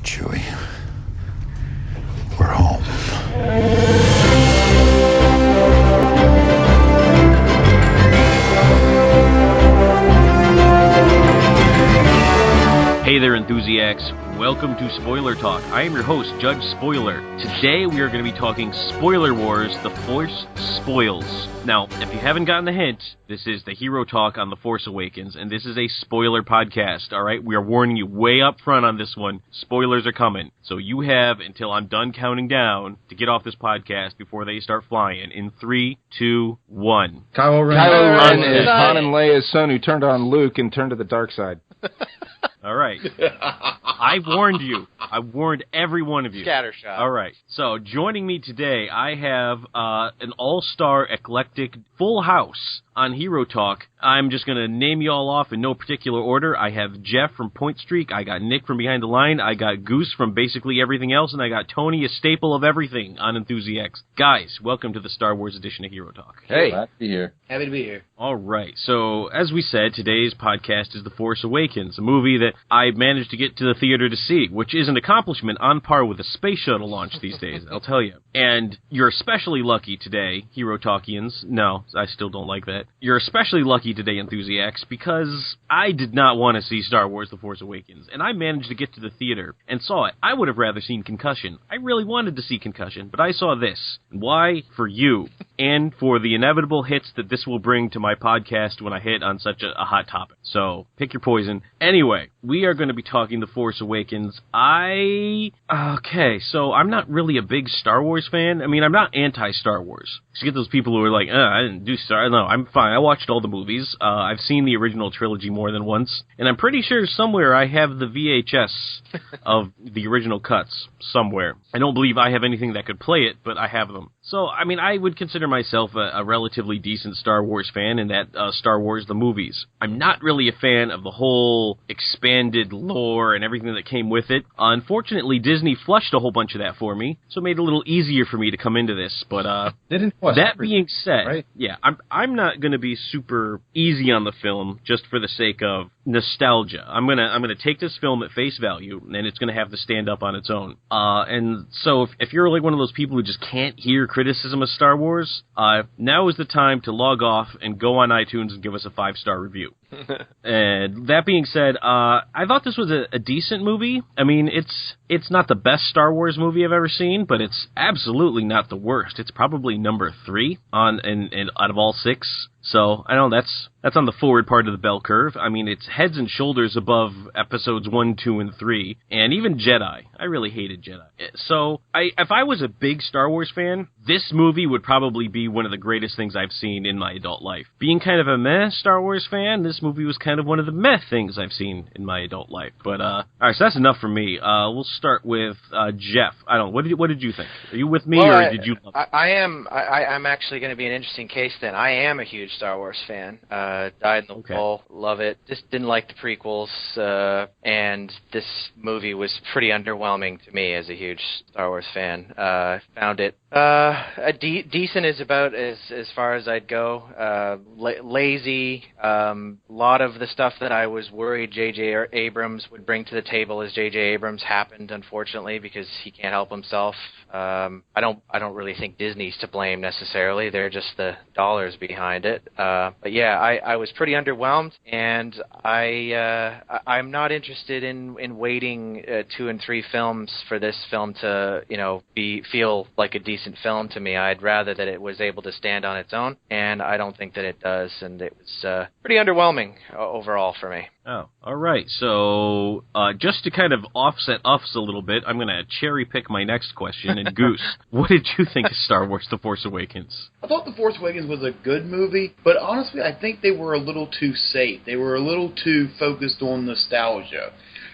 Chewie. We're home. Hey there, Enthusiacs. Welcome to Spoiler Talk. I am your host, Judge Spoiler. Today we are going to be talking Spoiler Wars, The Force Spoils. Now, if you haven't gotten the hint, this is the Hero Talk on The Force Awakens, and this is a spoiler podcast, alright? We are warning you way up front on this one. Spoilers are coming. So you have until I'm done counting down to get off this podcast before they start flying. In 3, 2, 1. Kylo Ren is Han and Leia's son who turned on Luke and turned to the dark side. All right. I warned you. I warned every one of you. Scattershot. All right. So joining me today, I have an all-star eclectic full house on Hero Talk. I'm just going to name you all off in no particular order. I have Jeff from Point Streak. I got Nick from Behind the Line. I got Goose from basically everything else. And I got Tony, a staple of everything on Enthusiacs. Guys, welcome to the Star Wars edition of Hero Talk. Hey. Glad to be here. Happy to be here. All right. So, as we said, today's podcast is The Force Awakens, a movie that I managed to get to the theater to see, which is an accomplishment on par with a space shuttle launch these days, I'll tell you. And you're especially lucky today, Hero Talkians. No, I still don't like that. You're especially lucky today, Enthusiacs, because I did not want to see Star Wars The Force Awakens, and I managed to get to the theater and saw it. I would have rather seen Concussion. I really wanted to see Concussion, but I saw this. Why? For you. And for the inevitable hits that this will bring to my podcast when I hit on such a hot topic. So, pick your poison. Anyway, we are going to be talking The Force Awakens. Okay, so I'm not really a big Star Wars fan. I mean, I'm not anti-Star Wars. You get those people who are like, I didn't do Star... No, I'm fine. I watched all the movies. I've seen the original trilogy more than once. And I'm pretty sure somewhere I have the VHS of the original cuts somewhere. I don't believe I have anything that could play it, but I have them. So, I mean, I would consider myself a relatively decent Star Wars fan in that Star Wars the movies. I'm not really a fan of the whole expanded lore and everything that came with it. Unfortunately, Disney flushed a whole bunch of that for me, so it made it a little easier for me to come into this. But that being said, right? Yeah, I'm not going to be super easy on the film just for the sake of nostalgia. I'm gonna take this film at face value, and it's gonna have to stand up on its own. And so if you're like one of those people who just can't hear criticism of Star Wars, now is the time to log off and go on iTunes and give us a 5-star review. And that being said, I thought this was a decent movie. I mean, it's not the best Star Wars movie I've ever seen, but it's absolutely not the worst. It's probably number 3 out of all 6. So, I know that's on the forward part of the bell curve. I mean, it's heads and shoulders above episodes 1, 2, and 3, and even Jedi. I really hated Jedi. So, if I was a big Star Wars fan, this movie would probably be one of the greatest things I've seen in my adult life. Being kind of a meh Star Wars fan, this movie was kind of one of the meh things I've seen in my adult life. But, alright, so that's enough for me. We'll start with, Jeff. I don't know, what did you think? Are you with me, or did you love it? I'm actually going to be an interesting case then. I am a huge Star Wars fan. Dyed in the wool, love it. Just didn't like the prequels, and this movie was pretty underwhelming to me as a huge Star Wars fan. Found it decent is about as far as I'd go. Lazy. Lot of the stuff that I was worried J.J. Abrams would bring to the table as J.J. Abrams happened, unfortunately, because he can't help himself. I don't really think Disney's to blame necessarily. They're just the dollars behind it. But yeah, I was pretty underwhelmed, and I'm not interested in waiting 2 and 3 films for this film to feel like a decent film to me. I'd rather that it was able to stand on its own, and I don't think that it does, and it was pretty underwhelming overall for me. Oh, all right. So, just to kind of offset us a little bit, I'm going to cherry pick my next question. And Goose, what did you think of Star Wars: The Force Awakens? I thought The Force Awakens was a good movie, but honestly, I think they were a little too safe. They were a little too focused on nostalgia.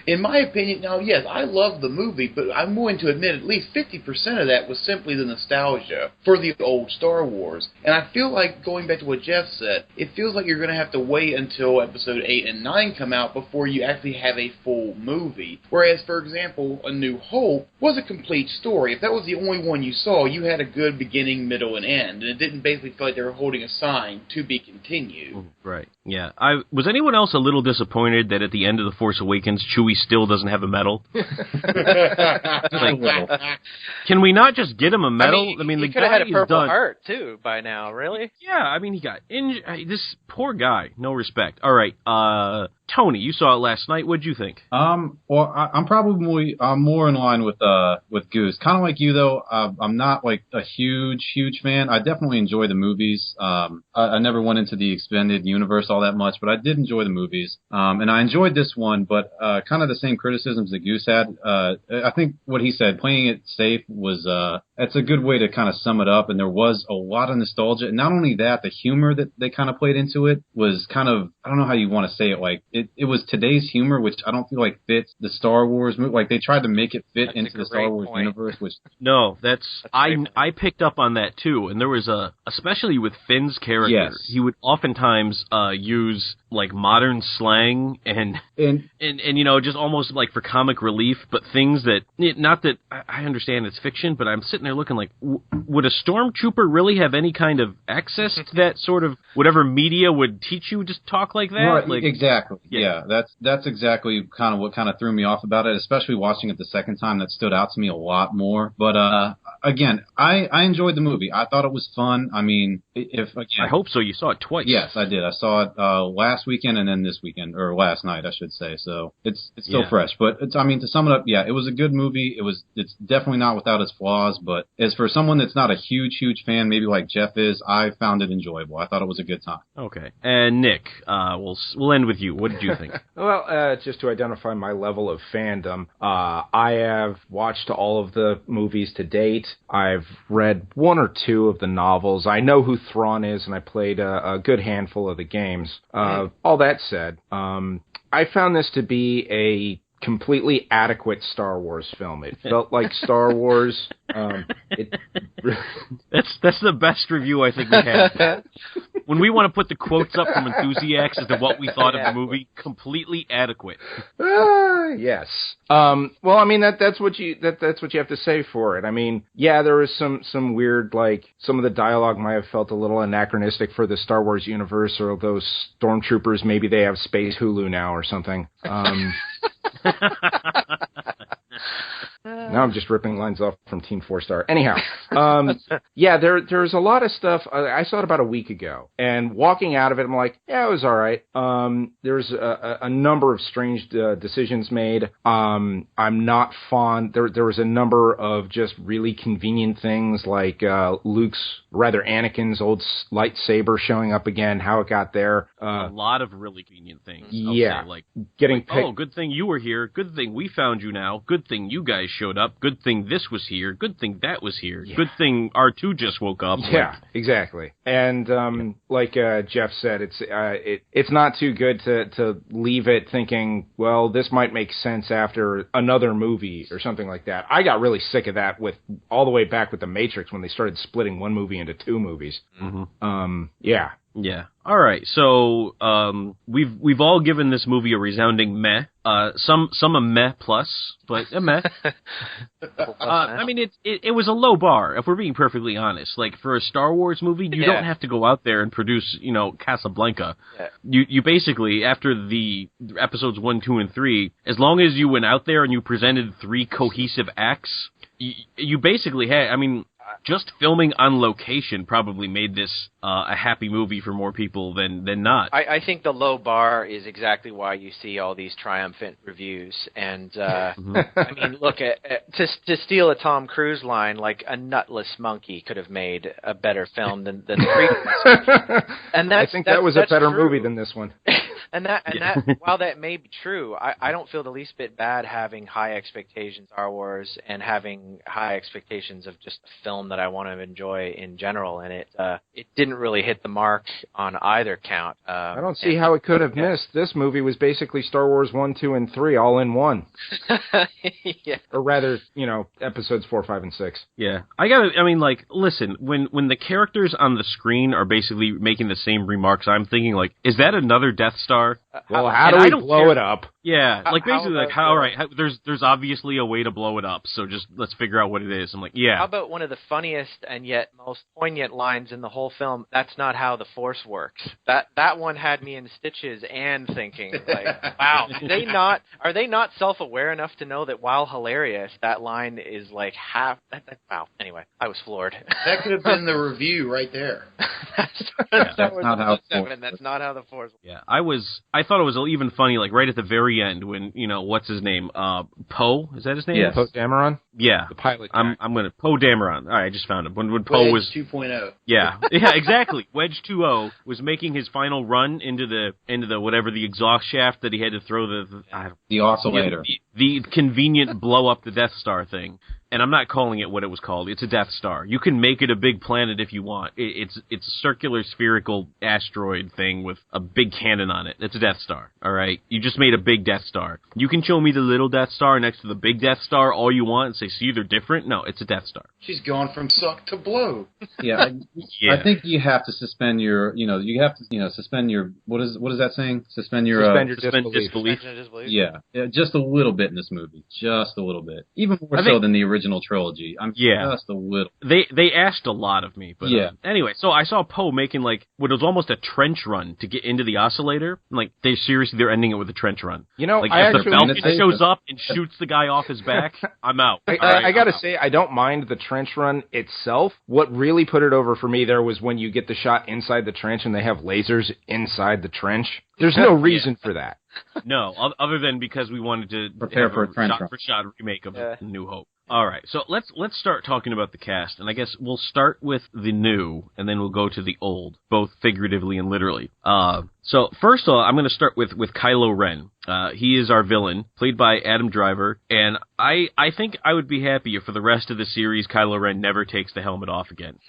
In my opinion, now, yes, I love the movie, but I'm willing to admit at least 50% of that was simply the nostalgia for the old Star Wars. And I feel like, going back to what Jeff said, it feels like you're going to have to wait until Episode 8 and 9 come out before you actually have a full movie. Whereas, for example, A New Hope was a complete story. If that was the only one you saw, you had a good beginning, middle, and end. And it didn't basically feel like they were holding a sign to be continued. Right. Yeah. Was anyone else a little disappointed that at the end of The Force Awakens, Chewie still doesn't have a medal. Can we not just get him a medal? I mean the he could have had a Purple done... Heart too by now. Really? Yeah, I mean he got injured. This poor guy. No respect. All right, Tony, you saw it last night. What'd you think? Well, I'm probably more in line with Goose. Kind of like you though. I'm not like a huge fan. I definitely enjoy the movies. I never went into the expanded universe all that much, but I did enjoy the movies. And I enjoyed this one, but kind of the same criticisms that Goose had. I think what he said, playing it safe, was that's a good way to kind of sum it up. And there was a lot of nostalgia, and not only that, the humor that they kind of played into it was kind of, I don't know how you want to say it, like it was today's humor, which I don't feel like fits the Star Wars movie. Like they tried to make it fit into the Star Wars universe, which no, I picked up on that too. And there was especially with Finn's character, yes, he would oftentimes use like modern slang and you know, just almost like for comic relief, but things that, not that I understand it's fiction, but I'm sitting there looking like, would a stormtrooper really have any kind of access to that sort of whatever media would teach you to talk like that? Right, like, exactly. Yeah, that's exactly kind of what kind of threw me off about it, especially watching it the second time. That stood out to me a lot more. But again, I enjoyed the movie. I thought it was fun. I mean, I hope so. You saw it twice. Yes, I did. I saw it last weekend and then this weekend, or last night, I should say. So it's still fresh. But I mean, to sum it up, yeah, it was a good movie. It's definitely not without its flaws. But as for someone that's not a huge fan, maybe like Jeff is, I found it enjoyable. I thought it was a good time. Okay. And Nick, we'll end with you. What did you think? Well, just to identify my level of fandom, I have watched all of the movies to date. I've read one or two of the novels. I know who Thrawn is, and I played a good handful of the games. All that said, I found this to be a completely adequate Star Wars film. It felt like Star Wars. That's the best review I think we had. When we want to put the quotes up from Enthusiacs as to what we thought of the movie, completely adequate. Yes. Well, I mean that's what you have to say for it. I mean, yeah, there was some weird, like, some of the dialogue might have felt a little anachronistic for the Star Wars universe, or those stormtroopers, maybe they have space Hulu now or something. Now I'm just ripping lines off from Team 4-Star. Anyhow, yeah, there's a lot of stuff. I saw it about a week ago, and walking out of it, I'm like, yeah, it was all right. There's a number of strange decisions made. I'm not fond. There was a number of just really convenient things, like Anakin's old lightsaber showing up again, how it got there. A lot of really convenient things. Yeah, like getting picked. Oh, good thing you were here. Good thing we found you now. Good thing you guys showed up. Good thing this was here. Good thing that was here. Yeah. Good thing R2 just woke up. Yeah, exactly. And like Jeff said, it's not too good to leave it thinking, well, this might make sense after another movie or something like that. I got really sick of that with all the way back with The Matrix, when they started splitting one movie into two movies. Mm-hmm. Yeah. Yeah. All right. So we've all given this movie a resounding meh. Some a meh plus, but a meh. I mean, it was a low bar, if we're being perfectly honest. Like, for a Star Wars movie, you don't have to go out there and produce, Casablanca. Yeah. You basically, after the episodes 1, 2, and 3, as long as you went out there and you presented 3 cohesive acts, you basically had. I mean, just filming on location probably made this a happy movie for more people than not. I think the low bar is exactly why you see all these triumphant reviews. And, I mean, look, to steal a Tom Cruise line, like, a nutless monkey could have made a better film than the previous. And I think that was a better movie than this one. And that while that may be true, I don't feel the least bit bad having high expectations of Star Wars and having high expectations of just a film that I want to enjoy in general. And it didn't really hit the mark on either count. I don't see how it could have missed. This movie was basically Star Wars 1, 2, and 3 all in one. Yeah. Or rather, episodes 4, 5, and 6. Yeah. Listen, when the characters on the screen are basically making the same remarks, I'm thinking, like, is that another Death Star? Well, how do we blow it up? Yeah, like basically, like how? All right, there's obviously a way to blow it up, so just let's figure out what it is. I'm like, yeah. How about one of the funniest and yet most poignant lines in the whole film? That's not how the Force works. That one had me in stitches and thinking, like, wow, are they not self-aware enough to know that while hilarious, that line is like half? Wow. Anyway, I was floored. That could have been the review right there. That's not how the Force. Yeah, I thought it was even funny, like right at the very end when what's his name? Poe, is that his name? Yeah, Poe Dameron. Yeah, the pilot guy. I'm gonna Poe Dameron. All right, I just found him when Poe was 2.0. Yeah, exactly. Wedge 2.0 was making his final run into the whatever the exhaust shaft that he had to throw the oscillator, the convenient blow up the Death Star thing. And I'm not calling it what it was called. It's a Death Star. You can make it a big planet if you want. It's a circular, spherical asteroid thing with a big cannon on it. It's a Death Star, all right? You just made a big Death Star. You can show me the little Death Star next to the big Death Star all you want and say, see, they're different. No, it's a Death Star. She's gone from suck to blow. Yeah, I think you have to suspend your, suspend your, what is that saying? Suspend your disbelief. Yeah, just a little bit in this movie. Just a little bit. Even more so than the original trilogy. Just a little. They asked a lot of me, but yeah. Anyway, so I saw Poe making like what was almost a trench run to get into the oscillator. Like they're ending it with a trench run. Like if the Falcon shows up and shoots the guy off his back, I'm out. I gotta say, I don't mind the trench run itself. What really put it over for me there was when you get the shot inside the trench and they have lasers inside the trench. There's no reason for that. No, other than because we wanted to prepare for a trench run. shot remake of New Hope. All right, so let's start talking about the cast, and I guess we'll start with the new, and then we'll go to the old, both figuratively and literally. So first of all, I'm going to start with Kylo Ren. He is our villain, played by Adam Driver, and I think I would be happy if for the rest of the series Kylo Ren never takes the helmet off again.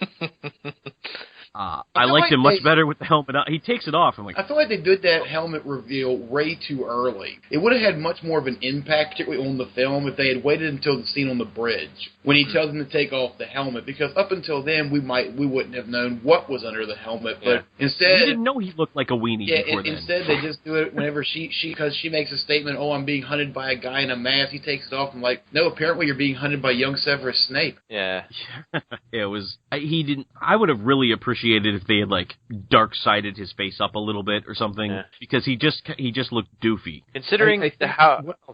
I liked him much better with the helmet on. He takes it off. I feel like they did that helmet reveal way too early. It would have had much more of an impact, particularly on the film, if they had waited until the scene on the bridge when he tells him to take off the helmet. Because up until then, we wouldn't have known what was under the helmet. But instead, we didn't know he looked like a weenie. Before then. Instead, they just do it whenever because she makes a statement. Oh, I'm being hunted by a guy in a mask. He takes it off. I'm like, no, apparently you're being hunted by young Severus Snape. Yeah. It was. He didn't. I would have really appreciated if they had like dark-sided his face up a little bit or something because he just looked doofy. Considering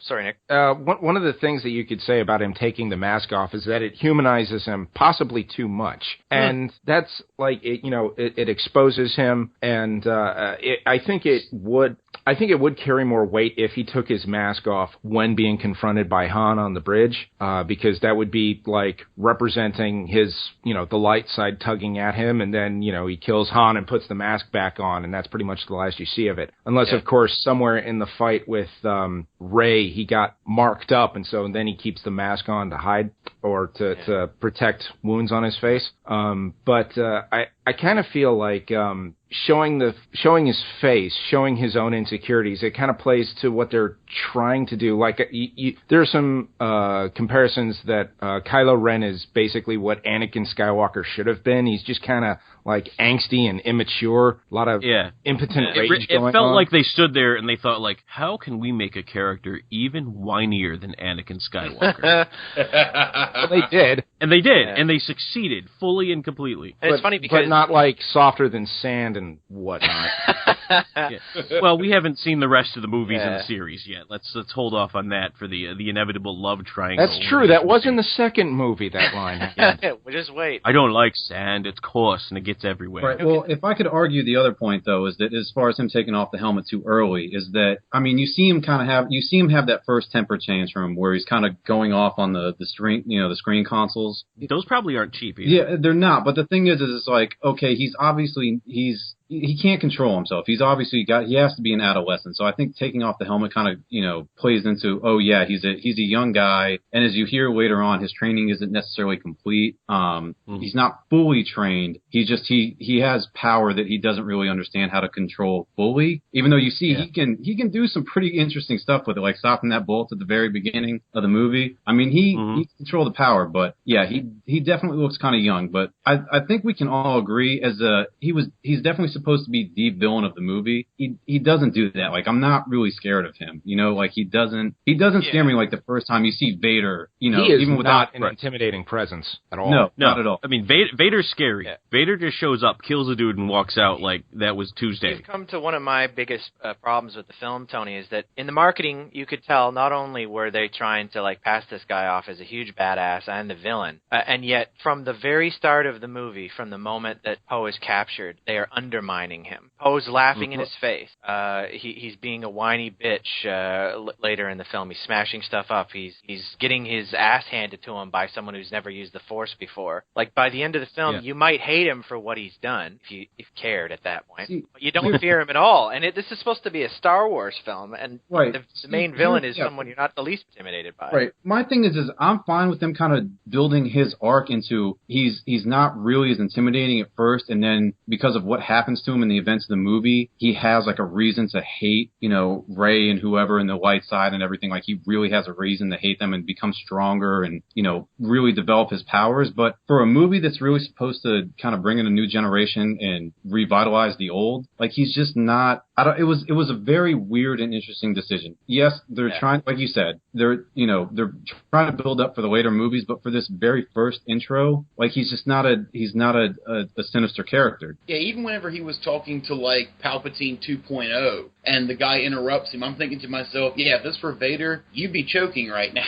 sorry, Nick. One of the things that you could say about him taking the mask off is that it humanizes him possibly too much, and that's like it exposes him, and I think it would carry more weight if he took his mask off when being confronted by Han on the bridge, because that would be like representing his, the light side tugging at him, and then, he kills Han and puts the mask back on, and that's pretty much the last you see of it. Unless, of course, somewhere in the fight with Rey, he got marked up, and so then he keeps the mask on to hide or to protect wounds on his face. But I kind of feel like showing his face, showing his own insecurities, it kind of plays to what they're trying to do. Like there are some comparisons that Kylo Ren is basically what Anakin Skywalker should have been. He's just kind of like angsty and immature, a lot of impotent rage going on. It felt like they stood there and they thought, like, how can we make a character even whinier than Anakin Skywalker? Well, they did. And they did, and they succeeded fully and completely. And it's funny because... But not like softer than sand and whatnot. Well, we haven't seen the rest of the movies in the series yet. Let's hold off on that for the inevitable love triangle. That's true. That was in the second movie, that line. We'll just wait. I don't like sand. It's coarse and it gets everywhere. Right. Well, if I could argue the other point, though, is that as far as him taking off the helmet too early, is that, I mean, you see him have that first temper change from him where he's kind of going off on the screen consoles. Those probably aren't cheap either. Yeah, they're not. But the thing is it's like, okay, he can't control himself. He has to be an adolescent. So I think taking off the helmet kind of, plays into, oh yeah, he's a young guy. And as you hear later on, his training isn't necessarily complete. He's not fully trained. He has power that he doesn't really understand how to control fully. Even though you see he can do some pretty interesting stuff with it, like stopping that bolt at the very beginning of the movie. I mean, he can control the power, but yeah, he definitely looks kind of young. But I think we can all agree he's definitely supposed to be the villain of the movie, he doesn't do that. Like, I'm not really scared of him. You know, like he doesn't scare me like the first time you see Vader. You know, he is even without not an intimidating presence at all. No, not at all. I mean, Vader's scary. Yeah. Vader just shows up, kills a dude, and walks out like that was Tuesday. You've come to one of my biggest problems with the film, Tony, is that in the marketing, you could tell not only were they trying to like pass this guy off as a huge badass and the villain, and yet from the very start of the movie, from the moment that Poe is captured, they are undermining him. Poe's laughing in his face. He's being a whiny bitch later in the film. He's smashing stuff up. He's getting his ass handed to him by someone who's never used the Force before. Like, by the end of the film, you might hate him for what he's done, if you cared at that point. But you don't fear him at all. And this is supposed to be a Star Wars film, and the main villain is someone you're not the least intimidated by. Right. My thing is I'm fine with them kind of building his arc into he's not really as intimidating at first, and then because of what happens to him in the events of the movie, he has like a reason to hate, you know, Rey and whoever in the light side and everything. Like, he really has a reason to hate them and become stronger and, you know, really develop his powers. But for a movie that's really supposed to kind of bring in a new generation and revitalize the old, like, he's just not. It was a very weird and interesting decision. Yes, they're trying, like you said, they're trying to build up for the later movies, but for this very first intro, like, he's not a sinister character. Yeah, even whenever he was talking to like Palpatine 2.0 and the guy interrupts him, I'm thinking to myself, yeah, if this were Vader, you'd be choking right now.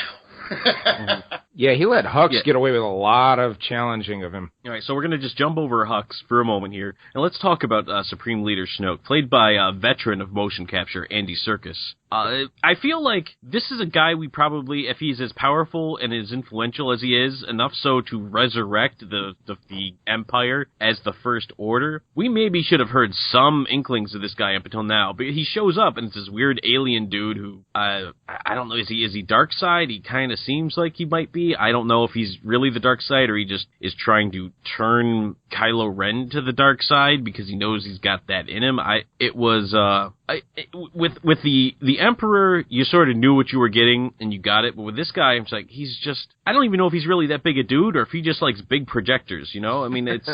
Yeah, he let Hux get away with a lot of challenging of him. All right, so we're going to just jump over Hux for a moment here, and let's talk about Supreme Leader Snoke, played by a veteran of motion capture, Andy Serkis. I feel like this is a guy we probably, if he's as powerful and as influential as he is, enough so to resurrect the Empire as the First Order, we maybe should have heard some inklings of this guy up until now. But he shows up, and it's this weird alien dude who, I don't know, is he dark side? He kind of seems like he might be. I don't know if he's really the dark side or he just is trying to turn Kylo Ren to the dark side because he knows he's got that in him. With the Emperor, you sort of knew what you were getting and you got it, but with this guy, it's like he's just, I don't even know if he's really that big a dude or if he just likes big projectors, you know? I mean, it's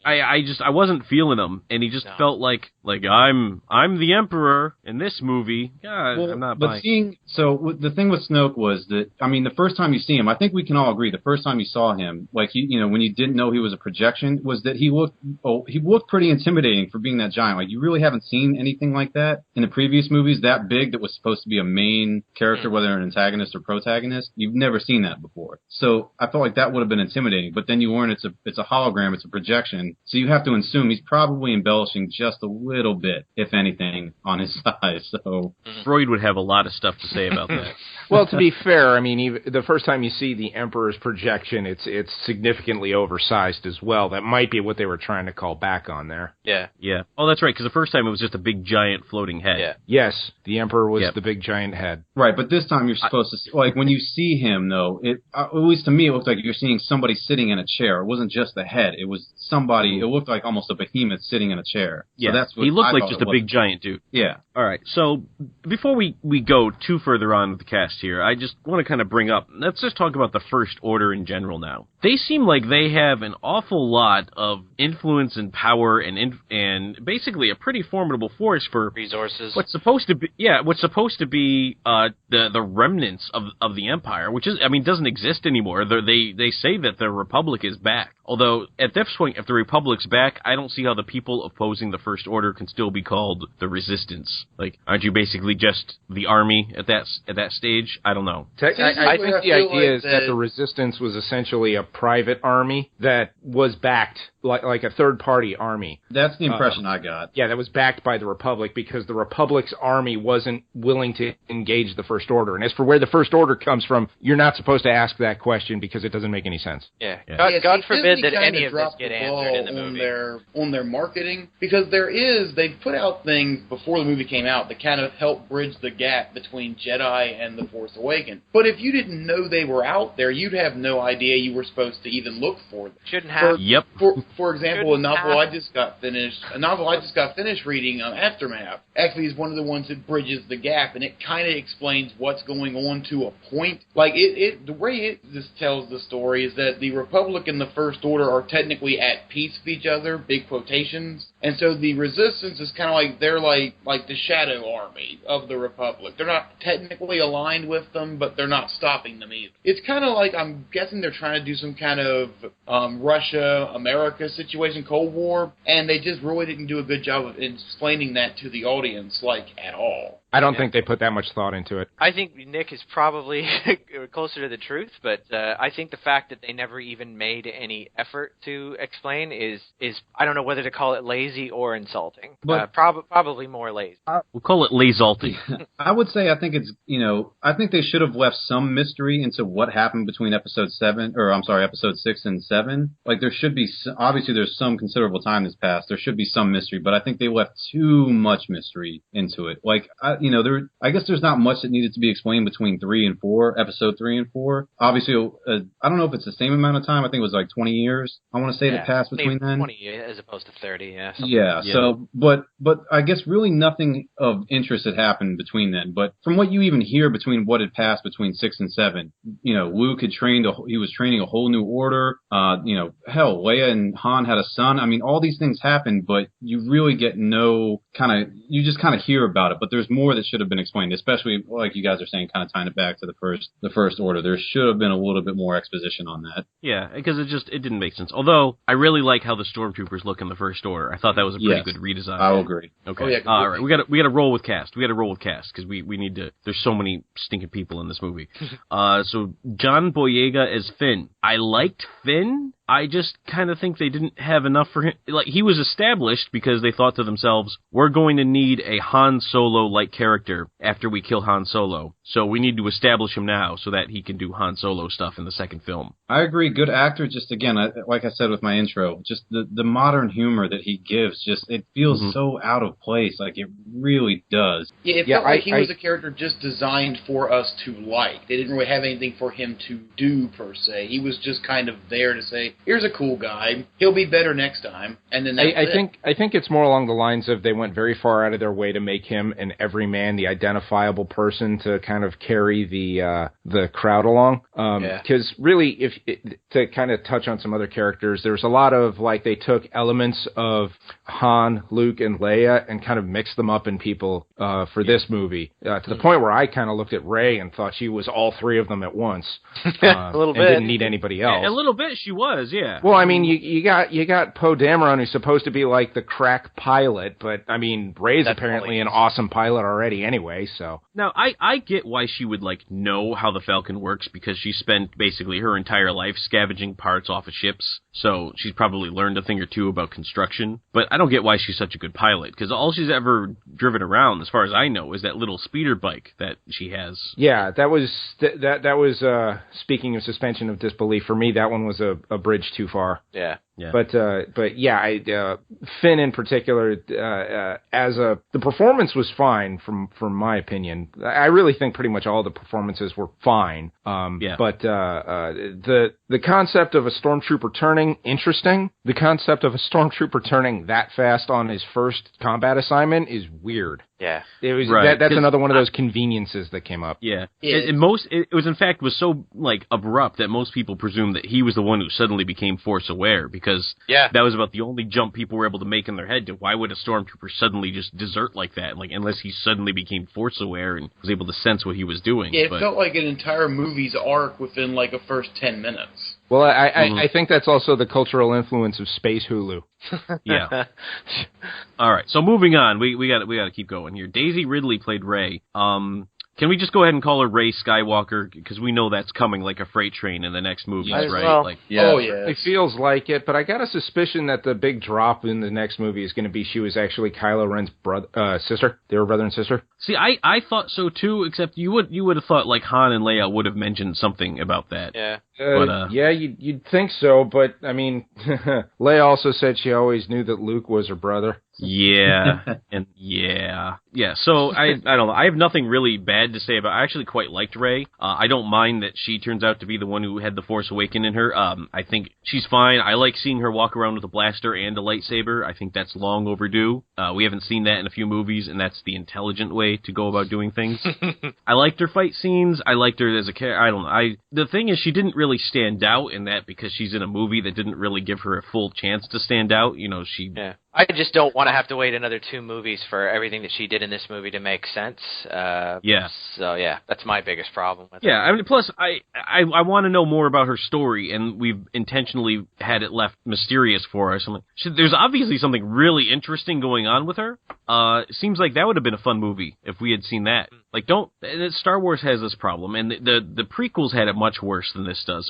I wasn't feeling him, and he just felt like I'm the Emperor in this movie. I'm not buying. But the thing with Snoke was that, I mean, the first time you see him, I think we can all agree, the first time you saw him, like, you know, when you didn't know he was a projection, was that he looked pretty intimidating for being that giant. Like, you really haven't seen anything like that in the previous movies, that big, that was supposed to be a main character, whether an antagonist or protagonist. You've never seen that before. So I felt like that would have been intimidating, but then you learn it's a hologram, it's a projection. So you have to assume he's probably embellishing just a little bit, if anything, on his size. So Freud would have a lot of stuff to say about that. Well, to be fair, I mean, even the first time you see the Emperor's projection, it's significantly oversized as well. That might be what they were trying to call back on there. Yeah. Oh, that's right, because the first time it was just a big, giant floating head. Yeah. Yes, the Emperor was the big, giant head. Right, but this time you're supposed to see, like, when you see him, though, at least to me, it looked like you're seeing somebody sitting in a chair. It wasn't just the head. It was somebody, it looked like almost a behemoth sitting in a chair. Yeah, so that's what he looked like just a big, giant dude. Yeah. All right, so before we go too further on with the cast here, I just want to kind of bring up, let's just talk about the First Order in general now. They seem like they have an awful lot of influence and power and basically a pretty formidable force for resources. What's supposed to be the remnants of the Empire, which is, I mean, doesn't exist anymore. They say that the Republic is back. Although at this point, if the Republic's back, I don't see how the people opposing the First Order can still be called the Resistance. Like, aren't you basically just the army at that stage? I don't know. I think the idea is that the Resistance was essentially a private army that was backed like a third-party army. That's the impression I got. Yeah, that was backed by the Republic because the Republic's army wasn't willing to engage the First Order. And as for where the First Order comes from, you're not supposed to ask that question because it doesn't make any sense. Yeah. God forbid that any of this get answered in the movie. On their marketing, because they've put out things before the movie came out that kind of help bridge the gap between Jedi and The Force Awakens. But if you didn't know they were out there, you'd have no idea you were supposed to even look for them. Shouldn't have. for example, a novel I just got finished reading, Aftermath, actually is one of the ones that bridges the gap, and it kind of explains what's going on to a point. Like, the way it just tells the story is that the Republic and the First Order are technically at peace with each other, big quotations, and so the Resistance is kind of like, they're like the shadow army of the Republic. They're not technically aligned with them, but they're not stopping them either. It's kind of like, I'm guessing they're trying to do some kind of Russia-America situation, Cold War, and they just really didn't do a good job of explaining that to the audience, like, at all. I don't think they put that much thought into it. I think Nick is probably closer to the truth, but I think the fact that they never even made any effort to explain is I don't know whether to call it lazy or insulting. But probably more lazy. We'll call it lazalty. I would say I think it's, I think they should have left some mystery into what happened between episode 6 and 7. Like, there should be, obviously there's some considerable time that's passed. There should be some mystery, but I think they left too much mystery into it. Like, I guess there's not much that needed to be explained between episode 3 and 4. Obviously, I don't know if it's the same amount of time. I think it was like 20 years. I want to say that passed between then. 20 as opposed to 30, yeah. Yeah. So, but I guess really nothing of interest had happened between then. But from what you even hear between what had passed between 6 and 7, Luke had he was training a whole new order. Hell, Leia and Han had a son. I mean, all these things happened, but you really get you just kind of hear about it. But there's more that should have been explained, especially like you guys are saying, kind of tying it back to the first order. There should have been a little bit more exposition on that. Yeah, because it didn't make sense. Although I really like how the stormtroopers look in the first order. I thought that was a pretty good redesign. I'll agree. Okay. Oh, yeah, all right. We got to roll with cast. Because we need to. There's so many stinking people in this movie. So John Boyega as Finn. I liked Finn. I just kind of think they didn't have enough for him. Like, he was established because they thought to themselves, we're going to need a Han Solo-like character after we kill Han Solo. So we need to establish him now so that he can do Han Solo stuff in the second film. I agree. Good actor. Just, again, like I said with my intro, just the modern humor that he gives, it feels so out of place. Like, it really does. Yeah, it felt like he was a character just designed for us to like. They didn't really have anything for him to do, per se. He was just kind of there to say, here's a cool guy. He'll be better next time. And then that's it. I think it's more along the lines of they went very far out of their way to make him an everyman, the identifiable person to kind of carry the crowd along. Because really, to kind of touch on some other characters, there's a lot of, like, they took elements of Han, Luke, and Leia and kind of mixed them up in people for this movie. To the point where I kind of looked at Rey and thought she was all three of them at once. A little bit. And didn't need anybody else. A little bit she was, yeah. Well, I mean, you got Poe Dameron, who's supposed to be like the crack pilot, but I mean, Rey's apparently an awesome pilot already anyway, so. Now, I get why she would, know how the Falcon works, because she spent basically her entire life scavenging parts off of ships, so she's probably learned a thing or two about construction, but I don't get why she's such a good pilot, because all she's ever driven around, as far as I know, is that little speeder bike that she has. Yeah, that was, speaking of suspension of disbelief, for me, that one was a bridge too far. Yeah. Yeah. But yeah, Finn in particular, the performance was fine from my opinion. I really think pretty much all the performances were fine. But the concept of a stormtrooper turning, interesting. The concept of a stormtrooper turning that fast on his first combat assignment is weird. Yeah, it was right. That's another one of those conveniences that came up. Yeah, it was so abrupt that most people presumed that he was the one who suddenly became Force aware, because that was about the only jump people were able to make in their head to why would a stormtrooper suddenly just desert like that, unless he suddenly became Force aware and was able to sense what he was doing. Yeah, it felt like an entire movie's arc within a first 10 minutes. Well, I think that's also the cultural influence of Space Hulu. Yeah. All right. So moving on, we got to keep going here. Daisy Ridley played Rey. Can we just go ahead and call her Rey Skywalker, because we know that's coming like a freight train in the next movies, right? Well. Oh yeah, it feels like it. But I got a suspicion that the big drop in the next movie is going to be she was actually Kylo Ren's sister. They were brother and sister. See, I thought so too. Except you would have thought Han and Leia would have mentioned something about that. Yeah. Yeah, you'd think so, but I mean, Leia also said she always knew that Luke was her brother. Yeah, and yeah. So I don't know. I have nothing really bad to say about. I actually quite liked Rey. I don't mind that she turns out to be the one who had the Force Awaken in her. I think she's fine. I like seeing her walk around with a blaster and a lightsaber. I think that's long overdue. We haven't seen that in a few movies, and that's the intelligent way to go about doing things. I liked her fight scenes. I liked her as a character. I don't know. The thing is, she didn't really stand out in that because she's in a movie that didn't really give her a full chance to stand out. She. Yeah. I just don't want to have to wait another 2 movies for everything that she did in this movie to make sense. Yeah. So, yeah, that's my biggest problem with it. Yeah, I mean, plus, I want to know more about her story, and we've intentionally had it left mysterious for us. There's obviously something really interesting going on with her. It seems like that would have been a fun movie if we had seen that. Like, Star Wars has this problem, and the prequels had it much worse than this does.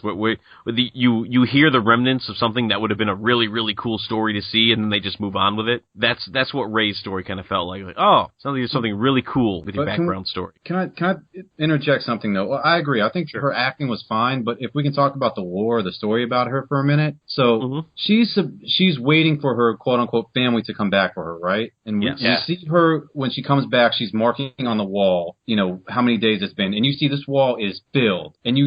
You hear the remnants of something that would have been a really, really cool story to see, and then they just move on with it. That's what Rey's story kind of felt like. Oh, something really cool with your background story. Can I interject something though? Well, I agree. I think her acting was fine, but if we can talk about the lore, the story about her for a minute. So she's waiting for her quote unquote family to come back for her, right? And we see her when she comes back. She's marking on the wall, how many days it's been, and you see this wall is filled. And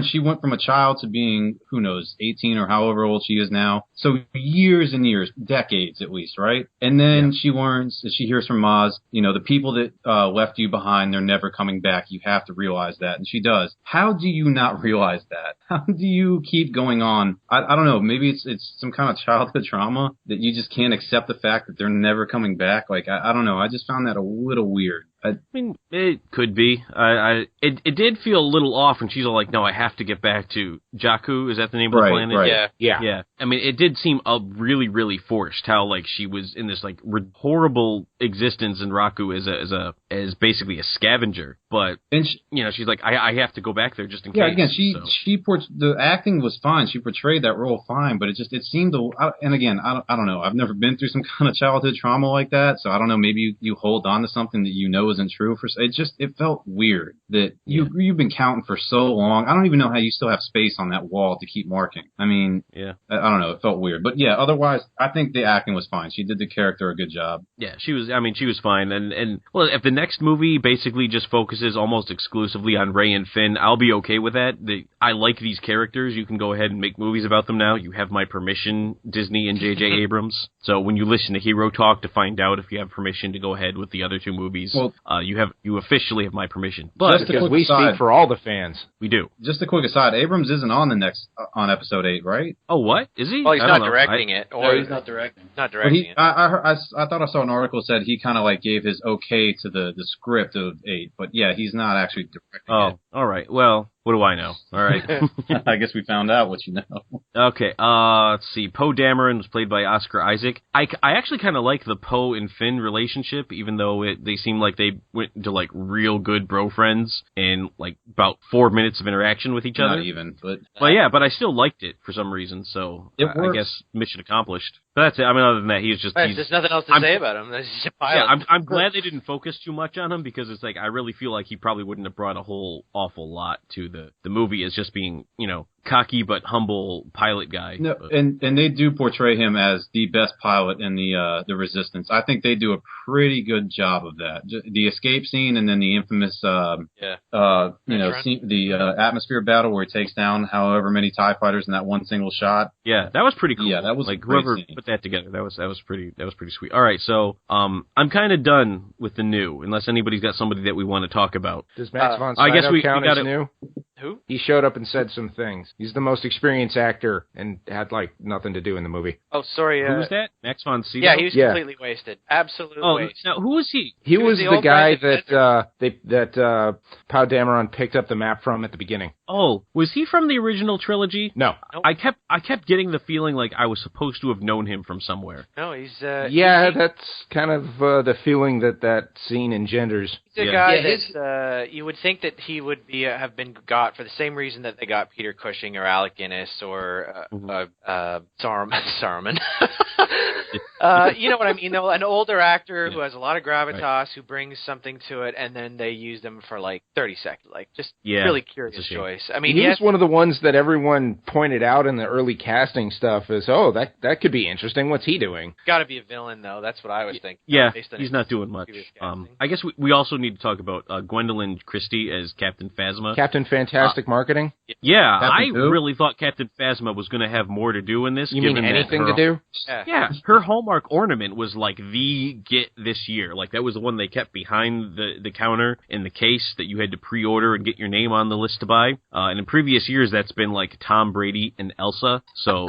she went from a child to being, who knows, 18 or however old she is now. So years and years, decades at least, right? And then she learns, she hears from Maz, the people that left you behind, they're never coming back. You have to realize that. And she does. How do you not realize that? How do you keep going on? I don't know. Maybe it's some kind of childhood trauma that you just can't accept the fact that they're never coming back. Like, I don't know. I just found that a little weird. I mean, it could be. It did feel a little off when she's all like, no, I have to get back to Jakku. Is that the name of the planet? Right. Yeah. I mean, it did seem really, really forced how, like, she was in this, like, horrible existence in Raku as basically a scavenger. But, she's like, I have to go back there just in case. Yeah, again, the acting was fine. She portrayed that role fine, but it seemed and again, I don't know. I've never been through some kind of childhood trauma like that, so I don't know. Maybe you hold on to something that isn't true. It felt weird that you've been counting for so long. I don't even know how you still have space on that wall to keep marking. I mean, I don't know. It felt weird, but otherwise, I think the acting was fine. She did the character a good job. Yeah, she was fine. And well, if the next movie basically just focuses almost exclusively on Rey and Finn, I'll be okay with that. I like these characters. You can go ahead and make movies about them now. You have my permission, Disney and J.J. Abrams. So when you listen to Hero Talk to find out if you have permission to go ahead with the other 2 movies, you officially have my permission. But because we speak for all the fans. We do. Just a quick aside, Abrams isn't on episode 8, right? Oh, what? Is he? Well, he's not directing it. No, he's not directing. Not directing it. I thought I saw an article that said he kind of like gave his okay to the script of 8, but he's not actually directing it. All right. Well, what do I know? All right. I guess we found out what you know. Okay. Let's see. Poe Dameron was played by Oscar Isaac. I actually kind of like the Poe and Finn relationship, even though they seem like they went into like real good bro friends in like about 4 minutes of interaction with each other. Not even, but I still liked it for some reason. So I guess mission accomplished. But that's it. I mean, other than that, he's there's nothing else to say about him. He's a pilot. Yeah, I'm glad they didn't focus too much on him because it's like I really feel like he probably wouldn't have brought a whole awful lot to the movie as just being, cocky but humble pilot guy. No, and they do portray him as the best pilot in the Resistance. I think they do a pretty good job of that. The escape scene and then the infamous the atmosphere battle where he takes down however many TIE fighters in that one single shot. Yeah, that was pretty cool. Yeah, that was like a great whoever scene. Put that together. That was pretty sweet. All right, so I'm kind of done with the new, unless anybody's got somebody that we want to talk about. Does Max von Sydow count as new? Who? He showed up and said some things. He's the most experienced actor and had like nothing to do in the movie. Oh, sorry. Who was that? Max von Sydow? Yeah, he was completely wasted. Absolutely wasted. Now who was he? He was the guy that Poe Dameron picked up the map from at the beginning. Oh, was he from the original trilogy? No. Nope. I kept getting the feeling like I was supposed to have known him from somewhere. No, he's that's kind of the feeling that scene engenders. He's a guy that you would think that he would be have been got for the same reason that they got Peter Cushing or Alec Guinness or Saruman. You know what I mean, though? An older actor who has a lot of gravitas, who brings something to it, and then they use them for like 30 seconds. Like, just really curious choice. I mean, he was one of the ones that everyone pointed out in the early casting stuff as, that could be interesting. What's he doing? Got to be a villain, though. That's what I was thinking. Yeah, he's not doing much. I guess we also need to talk about Gwendolyn Christie as Captain Phasma. Captain Fantastic marketing? Yeah, I really thought Captain Phasma was going to have more to do in this. You mean anything to do? Yeah, her Hallmark ornament was like the get this year. Like, that was the one they kept behind the counter in the case that you had to pre-order and get your name on the list to buy. And in previous years, that's been like Tom Brady and Elsa. So...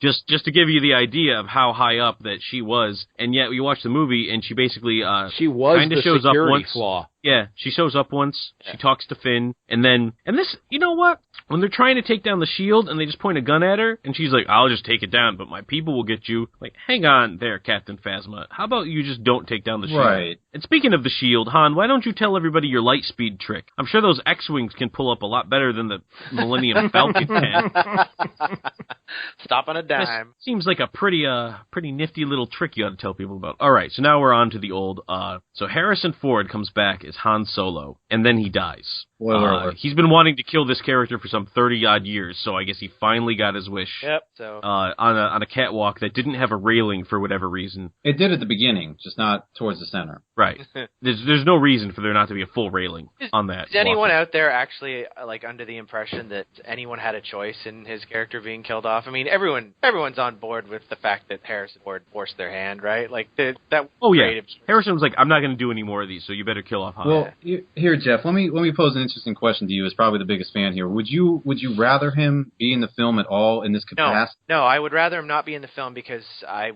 Just to give you the idea of how high up that she was, and yet you watch the movie and she basically she was kind of shows up once. Flaw. Yeah, she shows up once. Yeah. She talks to Finn, and this, you know what? When they're trying to take down the shield and they just point a gun at her, and she's like, "I'll just take it down, but my people will get you." Like, hang on there, Captain Phasma. How about you just don't take down the shield? Right. And speaking of the shield, Han, why don't you tell everybody your light speed trick? I'm sure those X-wings can pull up a lot better than the Millennium Falcon can. Stop on a dime. This seems like a pretty nifty little trick you ought to tell people about. All right, so now we're on to the old. So Harrison Ford comes back as Han Solo, and then he dies. He's been wanting to kill this character for some 30-odd years, so I guess he finally got his wish. Yep. So on a catwalk that didn't have a railing for whatever reason. It did at the beginning, just not towards the center. Right. There's no reason for there not to be a full railing on that. Is anyone out there actually like under the impression that anyone had a choice in his character being killed off? I mean, everyone's on board with the fact that Harrison Ford forced their hand, right? Like that. Oh yeah. Harrison was like, "I'm not going to do any more of these, so you better kill off Han." Well, here, Jeff, let me pose an interesting question to you. As probably the biggest fan here, would you rather him be in the film at all in this capacity? No, I would rather him not be in the film because I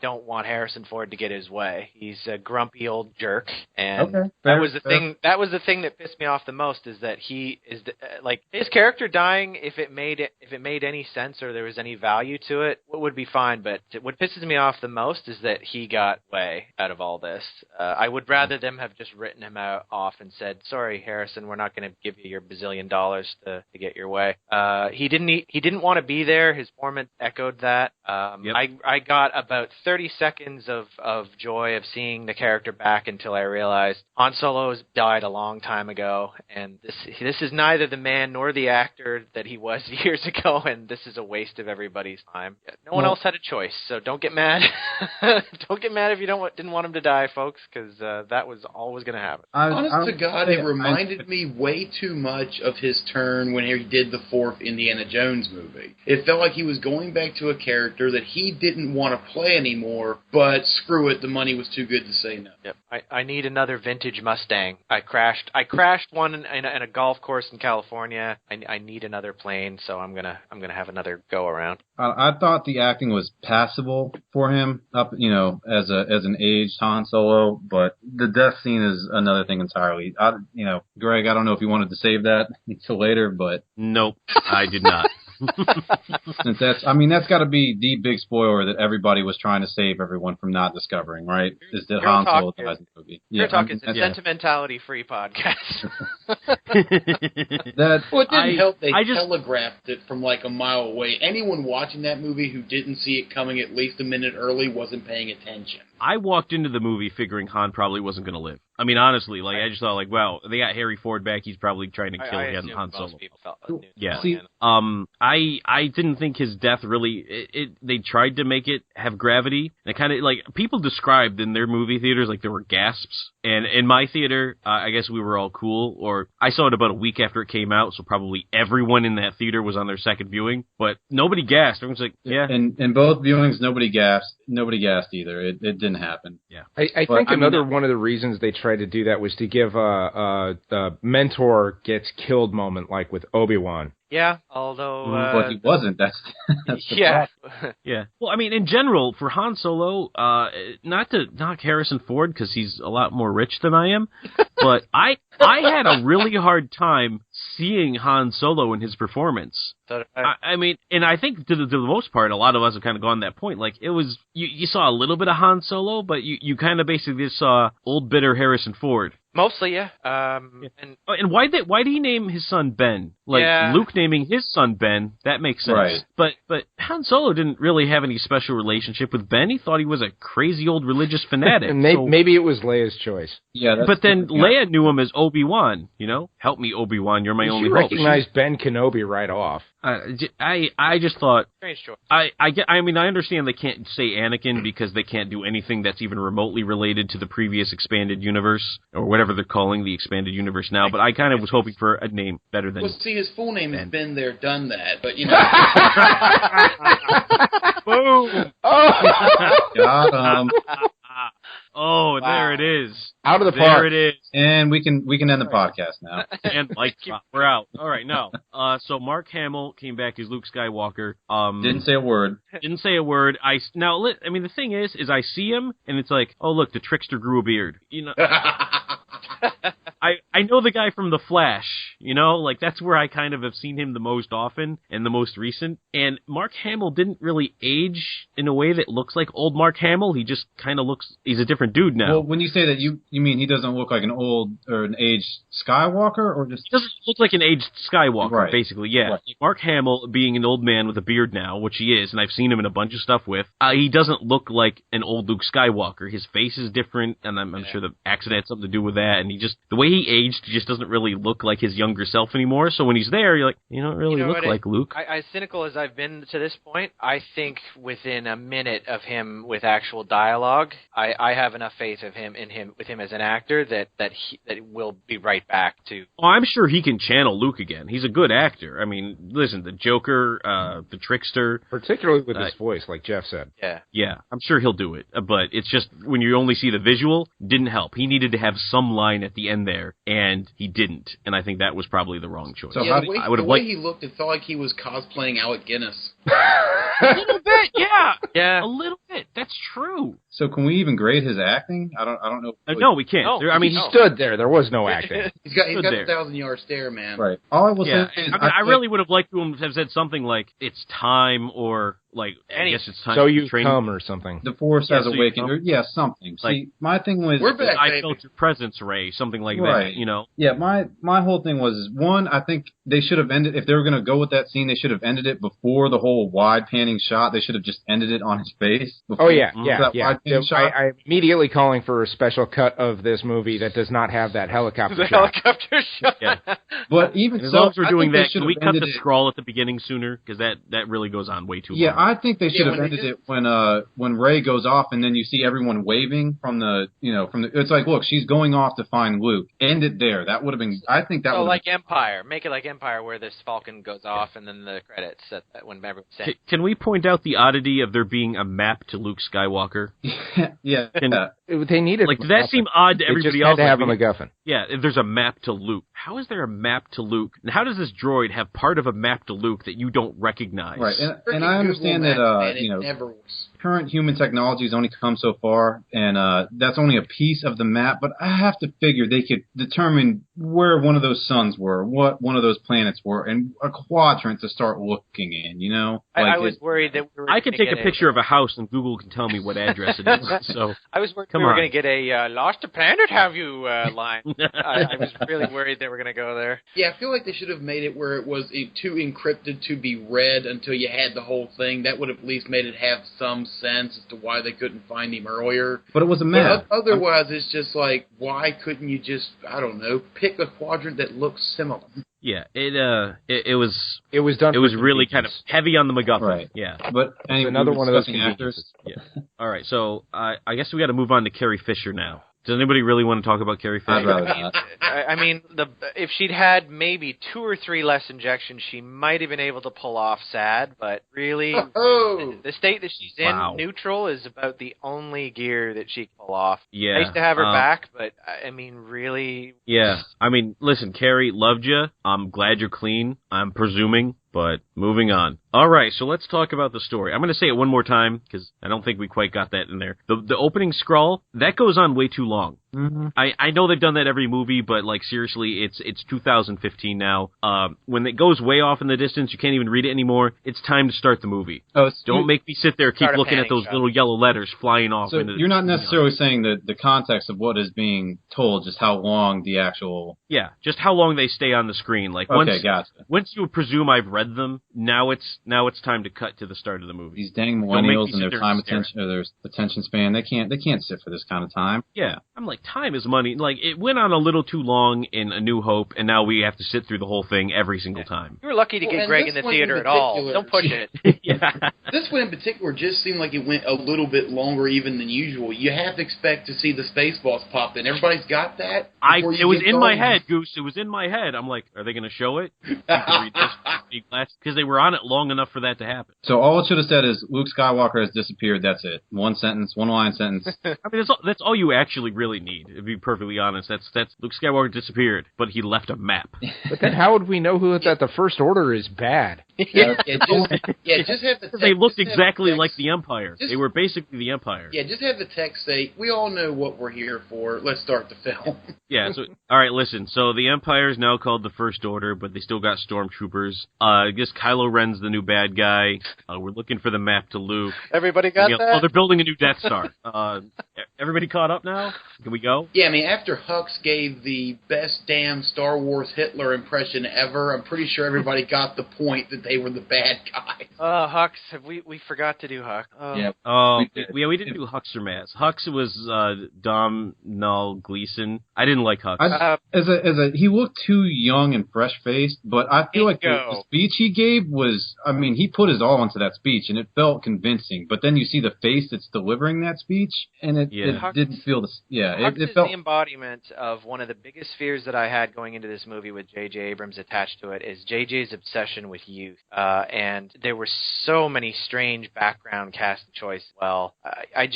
don't want Harrison Ford to get his way. He's a grumpy old jerk, and that was the thing that pissed me off the most, is that he is like, his character dying. If it made any sense or there was any value to it, it would be fine. But what pisses me off the most is that he got way out of all this. I would rather them have just written him off and said, "Sorry, Harrison, we're not going to give you your bazillion dollars to get your way." He didn't want to be there. His foreman echoed that. I got about 30 seconds of joy of seeing the character back until I realized Han Solo's died a long time ago, and this is neither the man nor the actor that he was years ago, and this is a waste of everybody's time. No one else had a choice, so don't get mad. Don't get mad if you didn't want him to die, folks, because that was always going to happen. Honest to God, it reminded me way too much of his turn when he did the fourth Indiana Jones movie. It felt like he was going back to a character that he didn't want to play anymore, but screw it, the money was too good to say no. Yep. I need another vintage Mustang. I crashed one in a golf course in California. I need another plane, so I'm gonna have another go around. I thought the acting was passable for him up, as an aged Han Solo, but the death scene is another thing entirely. Greg, I don't know if you wanted to save that until later, but nope, I did not. Since that's got to be the big spoiler that everybody was trying to save everyone from not discovering, right? Is that Han Solo dies in the movie? You're talking a sentimentality-free podcast. It didn't help. They telegraphed it from like a mile away. Anyone watching that movie who didn't see it coming at least a minute early wasn't paying attention. I walked into the movie figuring Han probably wasn't going to live. I mean, honestly, I just thought, wow, they got Harry Ford back. He's probably trying to kill Han Solo. Yeah. See, I didn't think his death really. They tried to make it have gravity. And kind of people described in their movie theaters like there were gasps. And in my theater, I guess we were all cool. Or I saw it about a week after it came out, so probably everyone in that theater was on their second viewing. But nobody gasped. Everyone's like, yeah. In both viewings, nobody gasped. Nobody gasped either. It didn't happen. Yeah. I think another one of the reasons they tried to do that was to give the mentor gets killed moment, like with Obi-Wan. Yeah, although... but he wasn't. That's yeah. Yeah. Well, I mean, in general, for Han Solo, not to knock Harrison Ford, because he's a lot more rich than I am, but I had a really hard time seeing Han Solo in his performance. I mean, and I think to the most part, a lot of us have kind of gone to that point. Like, it was, you saw a little bit of Han Solo, but you kind of basically just saw old bitter Harrison Ford. Mostly, yeah. And why did he name his son Ben? Like Luke naming his son Ben, that makes sense. Right. But Han Solo didn't really have any special relationship with Ben. He thought he was a crazy old religious fanatic. Maybe it was Leia's choice. Yeah, but then Leia knew him as Obi-Wan. Help me, Obi-Wan. You're my only hope. She recognized Ben Kenobi right off. I just thought strange choice. I mean I understand they can't say Anakin because they can't do anything that's even remotely related to the previous expanded universe or whatever they're calling the expanded universe now. But I kind of was hoping for a name better than. Well, see, his full name has been there, done that. But Boom! Oh, got him. Oh, wow. There it is. Out of the park. There it is. And we can end the podcast now. And we're out. All right, no. So Mark Hamill came back as Luke Skywalker. Didn't say a word. Didn't say a word. The thing is I see him and it's like, oh look, the trickster grew a beard. I know the guy from The Flash, that's where I kind of have seen him the most often and the most recent. And Mark Hamill didn't really age in a way that looks like old Mark Hamill. He just kind of he's a different dude now. Well, when you say that, you mean he doesn't look like an old or an aged Skywalker, or just... He doesn't look like an aged Skywalker, right. Basically, yeah. Right. Mark Hamill being an old man with a beard now, which he is, and I've seen him in a bunch of stuff with, he doesn't look like an old Luke Skywalker. His face is different, and I'm sure the accent had something to do with that, and the way he aged, he just doesn't really look like his younger self anymore, so when he's there, you're like, you don't really look like Luke. As cynical as I've been to this point, I think within a minute of him with actual dialogue, I have enough faith with him as an actor that will be right back to... Oh, I'm sure he can channel Luke again. He's a good actor. I mean, listen, the Joker, the Trickster... Particularly with his voice, like Jeff said. Yeah, I'm sure he'll do it. But it's just, when you only see the visual, didn't help. He needed to have some line at the end there, and he didn't. And I think that was probably the wrong choice. So the way he looked, it felt like he was cosplaying Alec Guinness. A little bit, yeah. A little bit. That's true. So can we even grade his acting? I don't know. No, we can't. No, he stood there. There was no acting. he's got the 1,000-yard stare, man. Right. All I will say is... I really would have liked to have said something like, it's time, or... I guess it's time. So you come or something. The Force has awakened. Something. See, my thing was... We're back, I felt your presence, Ray. Something like that, Yeah, my whole thing was, one, I think they should have ended... If they were going to go with that scene, they should have ended it before the whole wide panning shot. They should have just ended it on his face. I'm immediately calling for a special cut of this movie that does not have that helicopter shot. Helicopter shot. Yeah. But even as long as we're doing that, can we cut the scroll at the beginning sooner? Because that really goes on way too long. Yeah, I think they should have ended it when Rey goes off, and then you see everyone waving from the. It's like, look, she's going off to find Luke. End it there. That would have been. I think that. Like Empire. Make it like Empire, where this Falcon goes off, and then the credits when everyone's saying. Can we point out the oddity of there being a map to Luke Skywalker? They needed. Did that seem odd to everybody else? They just had to have a MacGuffin. Yeah, if there's a map to Luke. How is there a map to Luke? And how does this droid have part of a map to Luke that you don't recognize? Right, and I understand that current human technology has only come so far, and that's only a piece of the map. But I have to figure they could determine where one of those suns were, what one of those planets were, and a quadrant to start looking in. I was worried that I could take a picture of a house and Google can tell me what address it is. So I was worried we were going to get a lost a planet have you line. I was really worried they were going to go there. Yeah, I feel like they should have made it where it was too encrypted to be read until you had the whole thing. That would have at least made it have some sense as to why they couldn't find him earlier. But it was a map. But otherwise, it's just like, why couldn't you just, I don't know, pick a quadrant that looks similar? Yeah, it was done. It was really kind of heavy on the MacGuffin. Right. Yeah. But anyway, another one of those actors. Yeah. All right. So I guess we got to move on to Carrie Fisher now. Does anybody really want to talk about Carrie Fisher? I'd rather not. I mean, if she'd had maybe 2 or 3 less injections, she might have been able to pull off Sad. But really, the state that she's in, neutral, is about the only gear that she can pull off. Yeah. Nice to have her back, but I mean, really. Yeah. I mean, listen, Carrie, loved you. I'm glad you're clean. I'm presuming. But moving on. All right, so let's talk about the story. I'm going to say it one more time because I don't think we quite got that in there. The opening scroll, that goes on way too long. Mm-hmm. I know they've done that every movie, but like seriously, it's 2015 now. When it goes way off in the distance, you can't even read it anymore. It's time to start the movie. Don't make me sit there keep looking at those little yellow letters flying off. So you're not necessarily saying the context of what is being told, just how long the actual... Yeah, just how long they stay on the screen. Like gotcha. Once you presume I've read them, now it's time to cut to the start of the movie. These dang millennials and their attention span, they can't sit for this kind of time. Yeah, I'm like, time is money. Like, it went on a little too long in A New Hope, and now we have to sit through the whole thing every single time. You were lucky to get Greg in the theater at all. Don't push it. Yeah. This one in particular just seemed like it went a little bit longer even than usual. You have to expect to see the Spaceballs pop in. Everybody's got that? It was in my head, Goose. It was in my head. I'm like, are they going to show it? Because they were on it long enough for that to happen. So all it should have said is Luke Skywalker has disappeared. That's it. One line sentence. I mean, that's all you actually really need. To be perfectly honest, that's Luke Skywalker disappeared, but he left a map. But then how would we know that the First Order is bad? Just have the text. They looked exactly like the Empire. They were basically the Empire. Yeah, just have the text say, "We all know what we're here for. Let's start the film." Yeah. So all right, listen. So the Empire is now called the First Order, but they still got stormtroopers. I guess Kylo Ren's the new bad guy. We're looking for the map to Luke. Everybody got that? Oh, they're building a new Death Star. Everybody caught up now? Can we go? Yeah, I mean, after Hux gave the best damn Star Wars Hitler impression ever, I'm pretty sure everybody got the point that they were the bad guys. Hux, we forgot to do Hux. Yeah. Oh, we didn't do Hux or Maz. Hux was Dom Null Gleason. I didn't like Hux. He looked too young and fresh faced, but I feel like the speech he gave was, I mean, he put his all into that speech, and it felt convincing. But then you see the face that's delivering that speech, and it didn't feel Hux it felt the embodiment of one of the biggest fears that I had going into this movie with J.J. Abrams attached to it is J.J.'s obsession with youth. And there were so many strange background cast choices. Well, I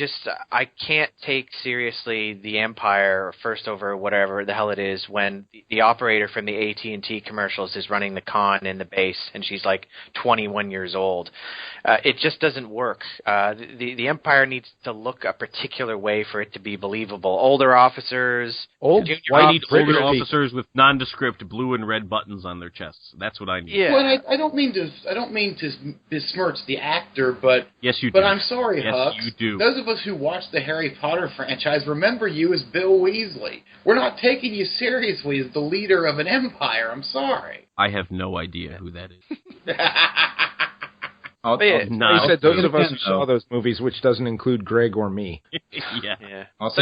can't take seriously the Empire or First Over whatever the hell it is when the operator from the AT&T commercials is running the con in the base and she's like 21 years old. It just doesn't work. The Empire needs to look a particular way for it to be believable. Older officers. I need older officers with nondescript blue and red buttons on their chests. That's what I need. Yeah. Well, I don't mean to besmirch the actor, but yes, you do. But I'm sorry, yes, Hux. You do. Those of us who watch the Harry Potter franchise remember you as Bill Weasley. We're not taking you seriously as the leader of an empire. I'm sorry. I have no idea who that is. He said those of us who saw those movies, which doesn't include Greg or me. Yeah. So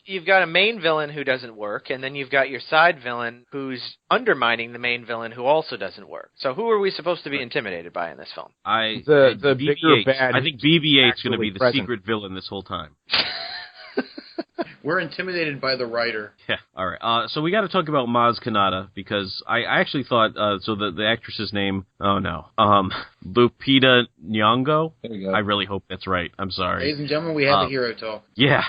you've got a main villain who doesn't work, and then you've got your side villain who's undermining the main villain who also doesn't work. So who are we supposed to be intimidated by in this film? The bigger bad. I think BB-8's going to be the secret villain this whole time. We're intimidated by the writer. Yeah, all right. So we got to talk about Maz Kanata because I actually thought the actress's name. Oh no, Lupita Nyong'o. There you go. I really hope that's right. I'm sorry, ladies and gentlemen. We have the hero talk. Yeah.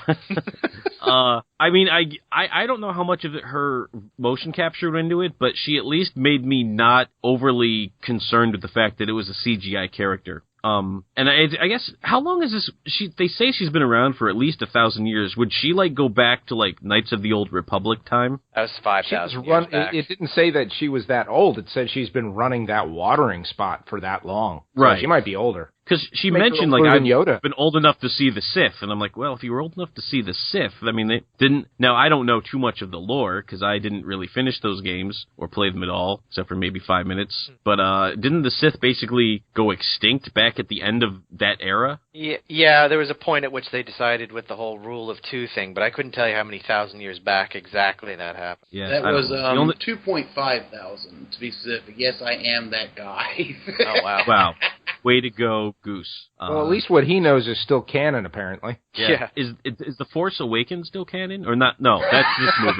I mean, I don't know how much of her motion capture went into it, but she at least made me not overly concerned with the fact that it was a CGI character. And I guess, how long is this? They say she's been around for at least 1,000 years. Would she, go back to, Knights of the Old Republic time? That was 5,000 years back. It didn't say that she was that old. It said she's been running that watering spot for that long. Right. So she might be older. Because she mentioned, I've been old enough to see the Sith. And I'm like, well, if you were old enough to see the Sith, I mean, they didn't... Now, I don't know too much of the lore, because I didn't really finish those games, or play them at all, except for maybe 5 minutes. But didn't the Sith basically go extinct back at the end of that era? Yeah, there was a point at which they decided with the whole rule of two thing, but I couldn't tell you how many thousand years back exactly that happened. Yeah, that was 2.5 thousand, to be specific. Yes, I am that guy. Oh, wow. Wow. Way to go, Goose. Well, at least what he knows is still canon, apparently. Yeah. Is The Force Awakens still canon? Or not? No, that's this movie.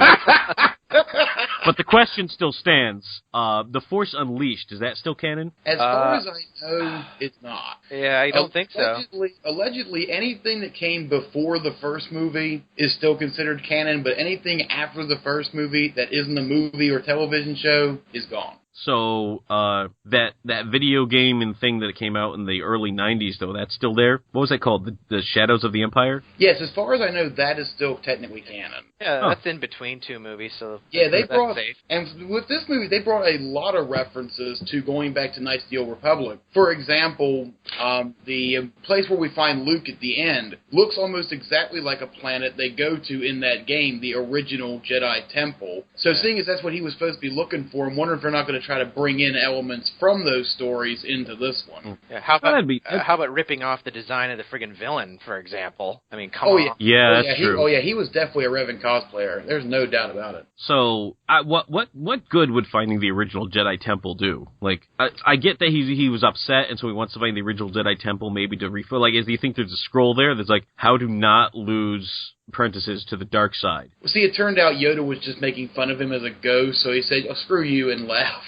But the question still stands. The Force Unleashed, is that still canon? As far as I know, it's not. Yeah, I don't think so. Allegedly, anything that came before the first movie is still considered canon, but anything after the first movie that isn't a movie or television show is gone. So that video game and thing that came out in the early 90s, though, that's still there? What was that called? The Shadows of the Empire? Yes, as far as I know, that is still technically canon. Yeah, that's in between two movies, so yeah, they that's brought safe. And with this movie, they brought a lot of references to going back to Knights of the Old Republic. For example, the place where we find Luke at the end looks almost exactly like a planet they go to in that game, the original Jedi Temple. So seeing as that's what he was supposed to be looking for, I'm wondering if they're not going to try to bring in elements from those stories into this one. Yeah, how about ripping off the design of the friggin' villain, for example? I mean, come on. Yeah, that's true. He was definitely a Revan cosplayer. There's no doubt about it. So, what good would finding the original Jedi Temple do? Like, I get that he was upset, and so he wants to find the original Jedi Temple maybe to refill. Like, do you think there's a scroll there that's like, how to not lose apprentices to the dark side? Well, see, it turned out Yoda was just making fun of him as a ghost, so he said, "Oh, screw you," and left.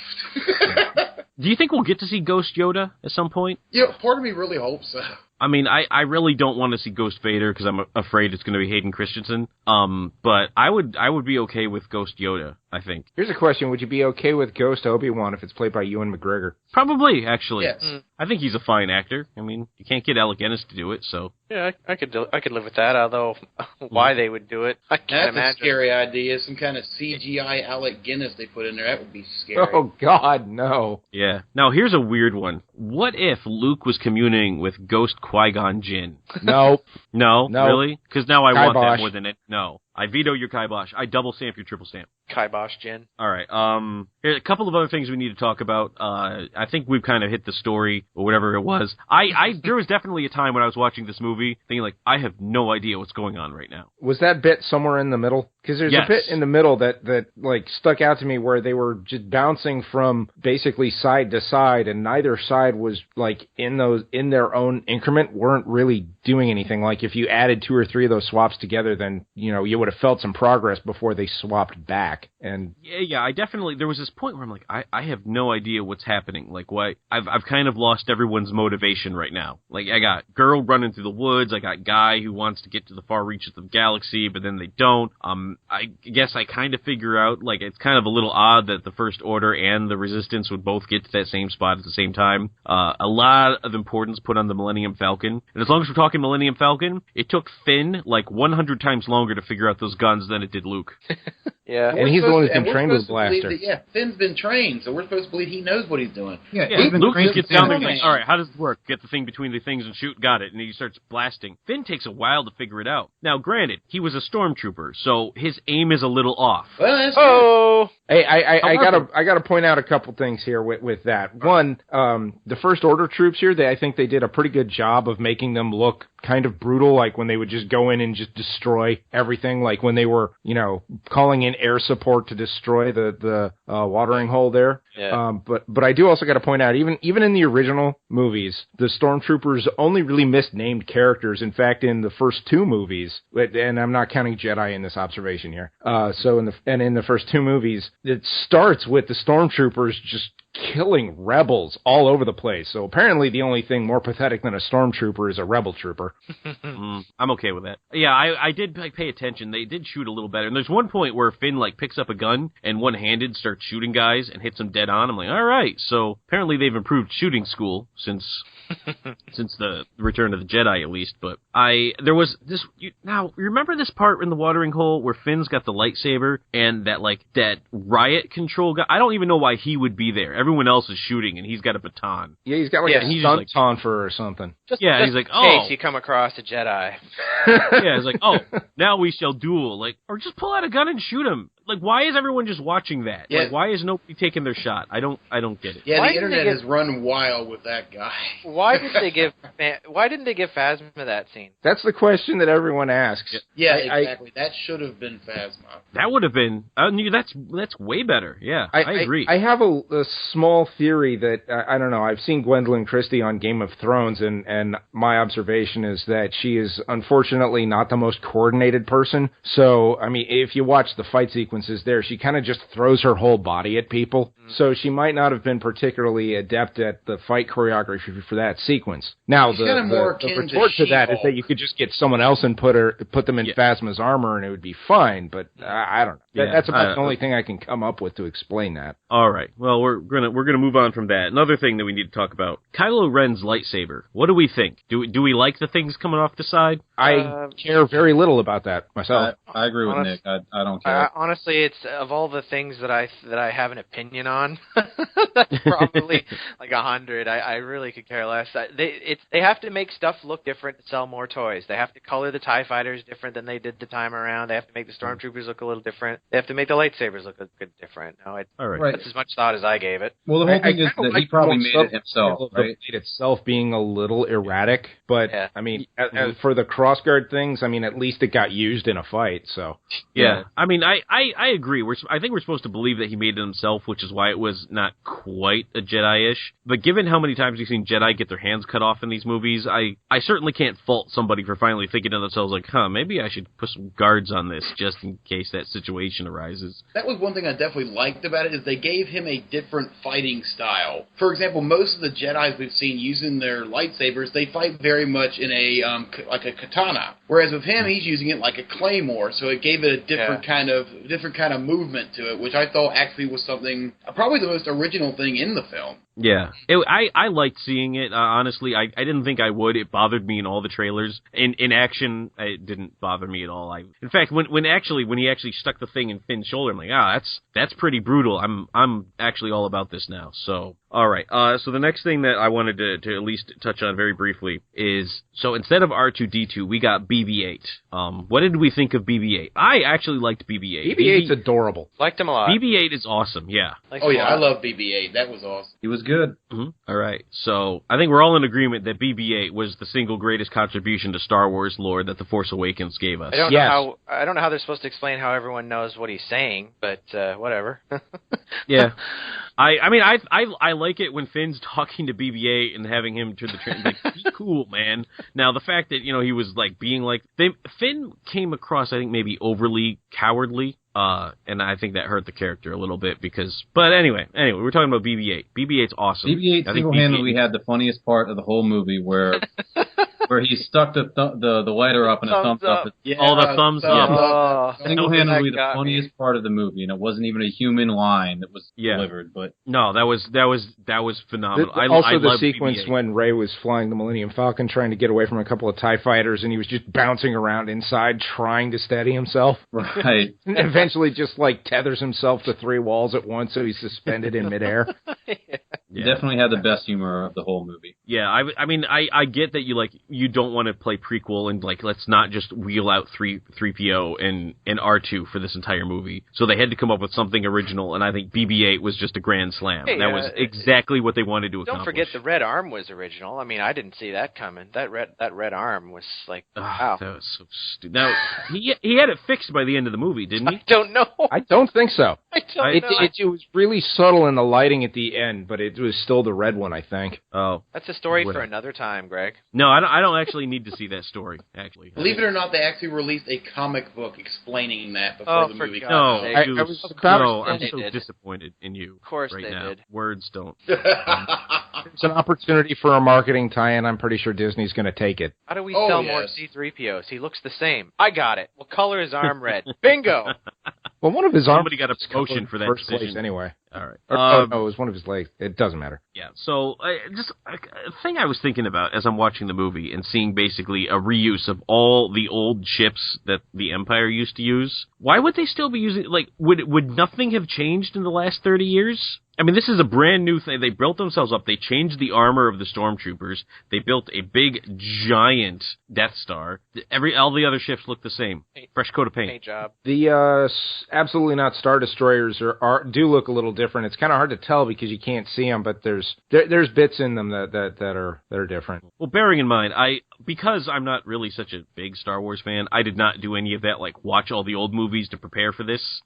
Do you think we'll get to see Ghost Yoda at some point? Yeah, part of me really hopes so. I mean, I really don't want to see Ghost Vader because I'm afraid it's going to be Hayden Christensen. But I would be okay with Ghost Yoda, I think. Here's a question. Would you be okay with Ghost Obi-Wan if it's played by Ewan McGregor? Probably, actually. Yes. I think he's a fine actor. I mean, you can't get Alec Guinness to do it, so. Yeah, I could live with that, although why they would do it, I can't imagine. That's a scary idea. Some kind of CGI Alec Guinness they put in there. That would be scary. Oh, God, no. Yeah. Now, here's a weird one. What if Luke was communing with Ghost Qui-Gon Jinn? No. No? Really? Because now I want that Kibosh. more than it. No. I veto your kibosh. I double stamp your triple stamp. Kibosh Jin. All right. Here's a couple of other things we need to talk about. I think we've kind of hit the story or whatever it was. There was definitely a time when I was watching this movie thinking like, I have no idea what's going on right now. Was that bit somewhere in the middle? Because there's a bit in the middle that like stuck out to me where they were just bouncing from basically side to side, and neither side was like in their own increment, weren't really doing anything. Like if you added 2 or 3 of those swaps together, then you would have felt some progress before they swapped back. And yeah, I definitely, there was this point where I'm like, I have no idea what's happening. Like, why I've kind of lost everyone's motivation right now. Like, I got girl running through the woods, I got guy who wants to get to the far reaches of the galaxy, but then they don't. I guess I kind of figure out, like, it's kind of a little odd that the First Order and the Resistance would both get to that same spot at the same time. A lot of importance put on the Millennium Falcon. And as long as we're talking Millennium Falcon, it took Finn like 100 times longer to figure out those guns than it did Luke. Yeah. And he's the one who's been trained with blaster. Finn's been trained, so we're supposed to believe he knows what he's doing. Yeah, Luke just gets down there and like, all right, how does it work? Get the thing between the things and shoot, got it. And he starts blasting. Finn takes a while to figure it out. Now, granted, he was a stormtrooper, so his aim is a little off. Well, that's true. Hey, I gotta point out a couple things here with that. One, the First Order troops here, I think they did a pretty good job of making them look kind of brutal, like when they would just go in and just destroy everything, like when they were, calling in air support to destroy the watering hole there. Yeah. But I do also got to point out, even in the original movies, the stormtroopers only really misnamed characters. In fact, in the first 2 movies, and I'm not counting Jedi in this observation here. So in the first 2 movies, it starts with the stormtroopers just killing rebels all over the place. So apparently the only thing more pathetic than a stormtrooper is a rebel trooper. I'm okay with that. Yeah, I did pay attention. They did shoot a little better. And there's one point where Finn picks up a gun and one-handed starts shooting guys and hits them dead on. I'm like, all right. So apparently they've improved shooting school since the Return of the Jedi, at least. But there was this. Now, remember this part in the watering hole where Finn's got the lightsaber and that riot control guy? I don't even know why he would be there. Everyone else is shooting, and he's got a baton. Yeah, he's got a stunt tonfer or something. Just he's like, in case you come across a Jedi. Yeah, he's like, now we shall duel. Or just pull out a gun and shoot him. Why is everyone just watching that? Yeah. Why is nobody taking their shot? I don't get it. Yeah, the internet has run wild with that guy. Why didn't they give Phasma that scene? That's the question that everyone asks. Yeah, exactly. That should have been Phasma. That would have been. That's way better. Yeah, I agree. I have a small theory that I don't know. I've seen Gwendolyn Christie on Game of Thrones, and my observation is that she is unfortunately not the most coordinated person. So, I mean, if you watch the fight sequence sequences there, she kind of just throws her whole body at people. So she might not have been particularly adept at the fight choreography for that sequence. Now, the retort to that is that you could just get someone else and put them in Phasma's armor and it would be fine, but I don't know. That's about the only thing I can come up with to explain that. All right. Well, we're gonna move on from that. Another thing that we need to talk about: Kylo Ren's lightsaber. What do we think? Do we like the things coming off the side? I care very little about that myself. I agree with Nick. I don't care. Honestly, it's of all the things that I have an opinion on, that's probably like 100. I really could care less. They have to make stuff look different to sell more toys. They have to color the TIE fighters different than they did the time around. They have to make the stormtroopers look a little different. They have to make the lightsabers look a bit different. No, all right. That's as much thought as I gave it. Well, the whole thing is that he probably made it himself, right? The blade itself being a little erratic, but I mean, for the crossguard things, I mean, at least it got used in a fight. So yeah. I mean, I agree. I think we're supposed to believe that he made it himself, which is why it was not quite a Jedi-ish. But given how many times we've seen Jedi get their hands cut off in these movies, I certainly can't fault somebody for finally thinking to themselves like, maybe I should put some guards on this just in case that situation arises. That was one thing I definitely liked about it, is they gave him a different fighting style. For example, most of the Jedis we've seen using their lightsabers, they fight very much in a like a katana. Whereas with him, he's using it like a claymore, so it gave it a different kind of movement to it, which I thought actually was something, probably the most original thing in the film. Yeah, I liked seeing it. Honestly, I didn't think I would. It bothered me in all the trailers. In action, it didn't bother me at all. In fact, when he actually stuck the thing in Finn's shoulder, I'm like, that's pretty brutal. I'm actually all about this now. So, all right. So the next thing that I wanted to at least touch on very briefly is, so instead of R2-D2, we got BB-8. What did we think of BB-8? I actually liked BB-8. BB-8's adorable. Liked him a lot. BB-8 is awesome. Yeah. I love BB-8. That was awesome. He was good. Mm-hmm. All right. So I think we're all in agreement that BB-8 was the single greatest contribution to Star Wars lore that The Force Awakens gave us. I don't know how they're supposed to explain how everyone knows what he's saying, but whatever. Yeah. I mean, I like it when Finn's talking to BB-8 and having him to the train. Like, be cool, man. Now, the fact that, he was, like, being like... Finn came across, I think, maybe overly cowardly, and I think that hurt the character a little bit because... But anyway, we're talking about BB-8. BB-8's awesome. BB-8 single-handedly had the funniest part of the whole movie where he stuck the lighter up and a thumbs up. Yeah, the thumbs up. Single-handedly the funniest part of the movie, and it wasn't even a human line that was delivered. But no, that was phenomenal. Also, the sequence BB-8. When Rey was flying the Millennium Falcon, trying to get away from a couple of TIE fighters, and he was just bouncing around inside, trying to steady himself. Right. And eventually, just tethers himself to three walls at once, so he's suspended in midair. He definitely had the best humor of the whole movie. Yeah, I mean, I get that you don't want to play prequel and let's not just wheel out 3PO and R2 for this entire movie. So they had to come up with something original, and I think BB-8 was just a grand slam. Hey, that was exactly what they wanted to accomplish. Don't forget the red arm was original. I mean, I didn't see that coming. That red arm was wow. That was so stupid. Now, he had it fixed by the end of the movie, didn't he? I don't know. I don't think so. I don't know. It was really subtle in the lighting at the end, but it was still the red one, I think. Oh. That's a story for another time, Greg. No, I don't actually need to see that story, actually. Believe it or not, they actually released a comic book explaining that before the movie came out. I'm so did. disappointed in you. Of course right they now. did. Words don't. It's an opportunity for a marketing tie-in. I'm pretty sure Disney's going to take it. How do we sell more C-3POs? He looks the same. I got it. We'll color his arm red. Bingo! Well, one of his arms... Somebody got a promotion for that first decision. Place anyway. All right. No, it was one of his legs. It doesn't matter. Yeah, so just a thing I was thinking about as I'm watching the movie and seeing basically a reuse of all the old ships that the Empire used to use. Why would they still be using... would nothing have changed in the last 30 years? I mean, this is a brand new thing. They built themselves up. They changed the armor of the stormtroopers. They built a big, giant Death Star. All the other ships look the same. Fresh coat of paint. Paint job. The absolutely not Star Destroyers do look a little different. It's kind of hard to tell because you can't see them, but there's bits in them that are different. Well, bearing in mind, because I'm not really such a big Star Wars fan, I did not do any of that, watch all the old movies to prepare for this.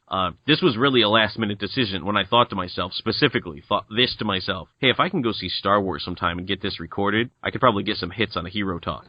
This was really a last-minute decision when I thought to myself, hey, if I can go see Star Wars sometime and get this recorded, I could probably get some hits on a Hero Talk.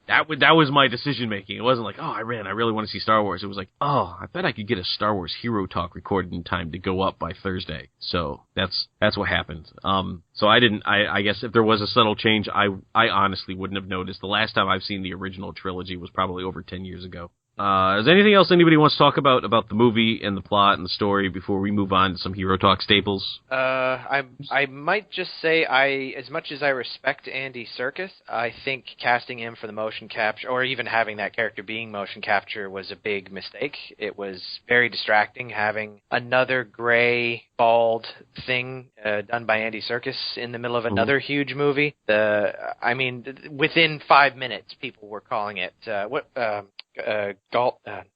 That was my decision making. It wasn't like, oh, I really want to see Star Wars. It was like, oh, I bet I could get a Star Wars Hero Talk recorded in time to go up by Thursday. So that's what happened. So I guess if there was a subtle change, I honestly wouldn't have noticed. The last time I've seen the original trilogy was probably over 10 years ago. Is there anything else anybody wants to talk about the movie and the plot and the story before we move on to some Hero Talk staples? I might just say, as much as I respect Andy Serkis, I think casting him for the motion capture, or even having that character being motion capture, was a big mistake. It was very distracting having another gray, bald thing done by Andy Serkis in the middle of another huge movie. Within 5 minutes, people were calling it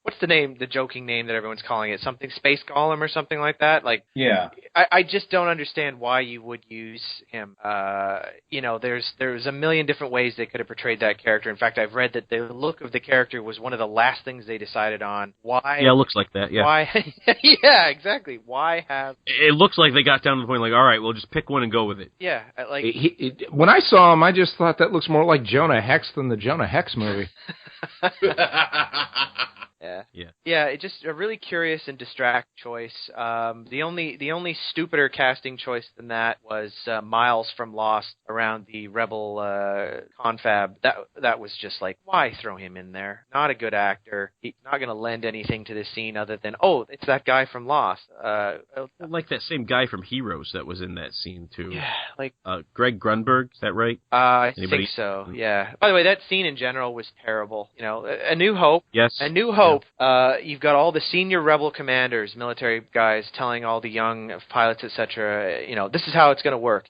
what's the name, the joking name that everyone's calling it? Something Space Golem or something like that? Like, yeah. I just don't understand why you would use him. There's a million different ways they could have portrayed that character. In fact, I've read that the look of the character was one of the last things they decided on. Why? Yeah, it looks like that, yeah. Why? Yeah, exactly. Why have... It looks like they got down to the point like, all right, we'll just pick one and go with it. Yeah, like... When I saw him, I just thought that looks more like Jonah Hex than the Jonah Hex movie. Yeah. It's just a really curious and distract choice. The only stupider casting choice than that was Miles from Lost around the Rebel confab. That was just like, why throw him in there? Not a good actor. He's not going to lend anything to the scene other than, oh, it's that guy from Lost. Like that same guy from Heroes that was in that scene too. Yeah, like Greg Grunberg. Is that right? I think so. Yeah. By the way, that scene in general was terrible. You know, A New Hope. Yes. A New Hope. Yeah. You've got all the senior rebel commanders, military guys, telling all the young pilots, etc., this is how it's going to work.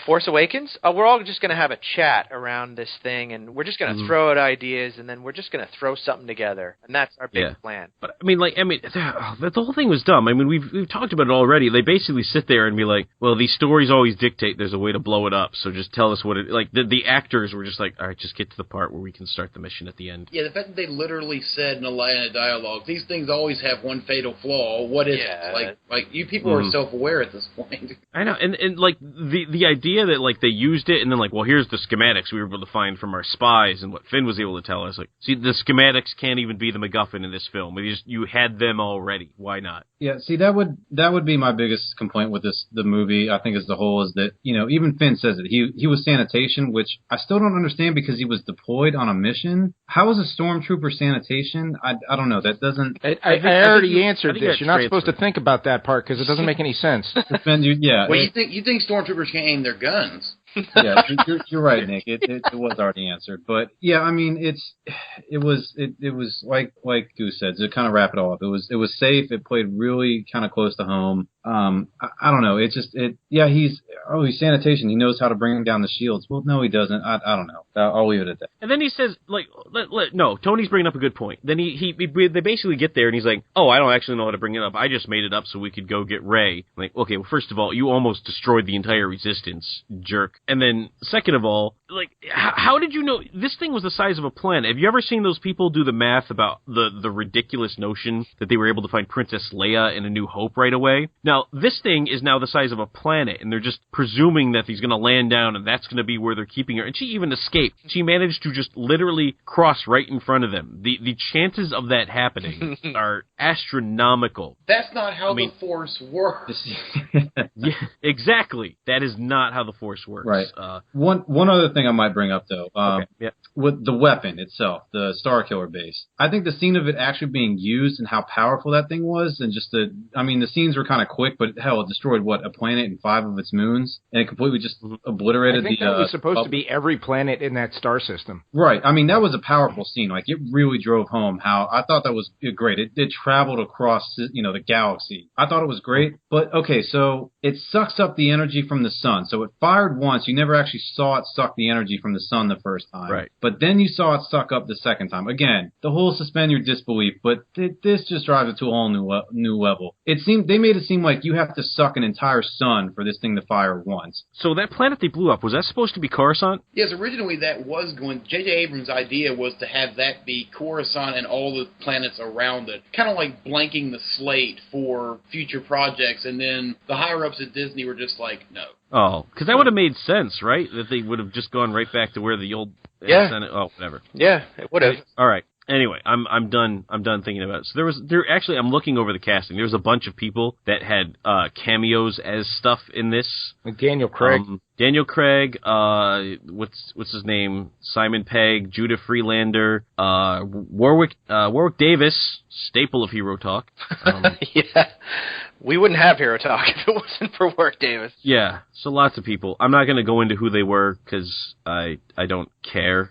Force Awakens, we're all just going to have a chat around this thing, and we're just going to throw out ideas, and then we're just going to throw something together, and that's our big plan. But the whole thing was dumb. I mean, we've talked about it already. They basically sit there and be like, well, these stories always dictate there's a way to blow it up, so just tell us what it. Like the actors were just like, all right, just get to the part where we can start the mission at the end. Yeah, the fact that they literally said in a line of dialogue, these things always have one fatal flaw. What is it? Like you people are self-aware at this point. I know, and like the idea that like they used it and then like, well, here's the schematics we were able to find from our spies and what Finn was able to tell us. Like, see, the schematics can't even be the MacGuffin in this film. You had them already. Why not? Yeah, see, that would be my biggest complaint with the movie, I think, as a whole, is that, even Finn says it. He was sanitation, which I still don't understand because he was deployed on a mission. How is a stormtrooper sanitation? I don't know. That doesn't... I already answered this. You're not supposed to think about that part because it doesn't make any sense. Well, you think stormtroopers can aim their guns? Yeah, you're right, Nick. It was already answered, but yeah, I mean, it was like Goose said, to kind of wrap it all up. It was safe. It played really kind of close to home. I don't know. He's sanitation. He knows how to bring down the shields. Well, no, he doesn't. I don't know. I'll leave it at that. And then he says, like, no, Tony's bringing up a good point. Then they basically get there and he's like, oh, I don't actually know how to bring it up. I just made it up so we could go get Rey. Like, okay, well, first of all, you almost destroyed the entire Resistance, jerk. And then, second of all, like, how did you know this thing was the size of a planet? Have you ever seen those people do the math about the ridiculous notion that they were able to find Princess Leia in A New Hope right away? Now, this thing is now the size of a planet, and they're just presuming that he's going to land down, and that's going to be where they're keeping her. And she even escaped. She managed to just literally cross right in front of them. The chances of that happening are astronomical. That's not how the Force works. Yeah, exactly. That is not how the Force works. Right. One other thing I might bring up, though, with the weapon itself, the Starkiller base, I think the scene of it actually being used and how powerful that thing was, and just the scenes were kind of quick, but hell, it destroyed a planet and 5 of its moons, and it completely just obliterated I think that was supposed to be every planet in that star system. Right. I mean, that was a powerful scene. Like, it really drove home how I thought that was great. It traveled across, the galaxy. I thought it was great, but okay, so it sucks up the energy from the sun. So it fired once. You never actually saw it suck the energy from the sun the first time. Right. But then you saw it suck up the second time. Again, the whole suspend your disbelief, but this just drives it to a whole new level. They made it seem like you have to suck an entire sun for this thing to fire once. So that planet they blew up, was that supposed to be Coruscant? Yes, originally that was J.J. Abrams' idea was to have that be Coruscant and all the planets around it, kind of like blanking the slate for future projects, and then the higher-ups at Disney were just like, no. Oh, because that would have made sense, right? That they would have just gone right back to where the old Senate. Oh, whatever. Yeah, it would have. All right. Anyway, I'm done thinking about it. So I'm looking over the casting. There was a bunch of people that had cameos as stuff in this. Like Daniel Craig. What's his name? Simon Pegg, Judah Freelander, Warwick Davis, staple of Hero Talk. Yeah. We wouldn't have Hero Talk if it wasn't for Warwick Davis. Yeah, so lots of people. I'm not going to go into who they were because I don't care.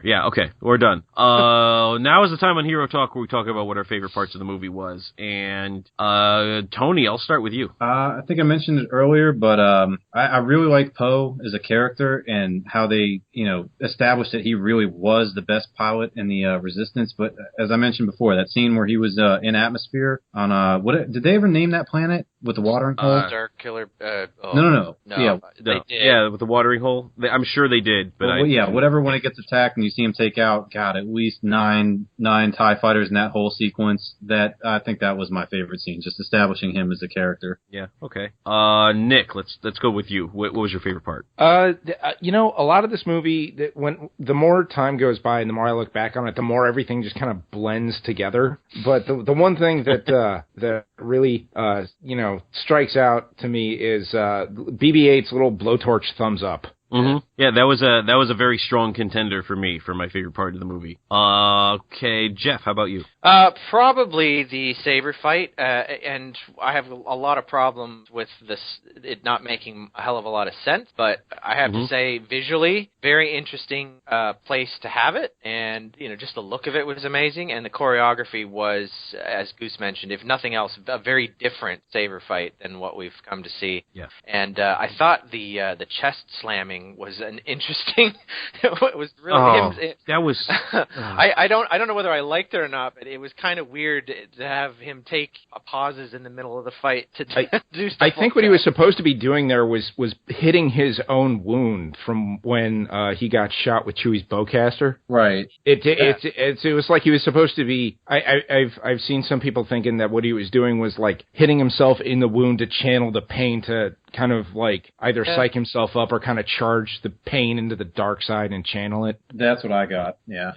Yeah, okay, we're done. Now is the time on Hero Talk where we talk about what our favorite parts of the movie was. And, Tony, I'll start with you. I think I mentioned it earlier, but I really like Poe as a character and how they, established that he really was the best pilot in the Resistance. But as I mentioned before, that scene where he was in atmosphere on, did they ever name that planet with the watering hole? Star Killer. No. Yeah, they did. Yeah, with the watering hole. I'm sure they did. But whatever when it gets attacked and you see him take out, at least nine TIE fighters in that whole sequence. That I think that was my favorite scene, just establishing him as a character. Yeah, okay. Nick, let's go with you. What was your favorite part? A lot of this movie, when the more time goes by and the more I look back on it, the more everything just kind of blends together. But the one thing that really strikes out to me is BB-8's little blowtorch thumbs up. Mm-hmm. Yeah, that was a very strong contender for me for my favorite part of the movie. Okay, Jeff, how about you? Probably the saber fight, and I have a lot of problems with it not making a hell of a lot of sense, but I have to say, visually, very interesting place to have it, and just the look of it was amazing, and the choreography was, as Goose mentioned, if nothing else, a very different saber fight than what we've come to see. Yeah. And I thought the chest slamming was an interesting. It was really that was. I don't know whether I liked it or not, but it was kind of weird to have him take pauses in the middle of the fight to do stuff. I think what he was supposed to be doing there was hitting his own wound from when he got shot with Chewie's bowcaster. Right. It was like he was supposed to be. I've seen some people thinking that what he was doing was like hitting himself in the wound to channel the pain to kind of like either psych himself up or kind of charge the pain into the dark side and channel it. That's what I got. Yeah.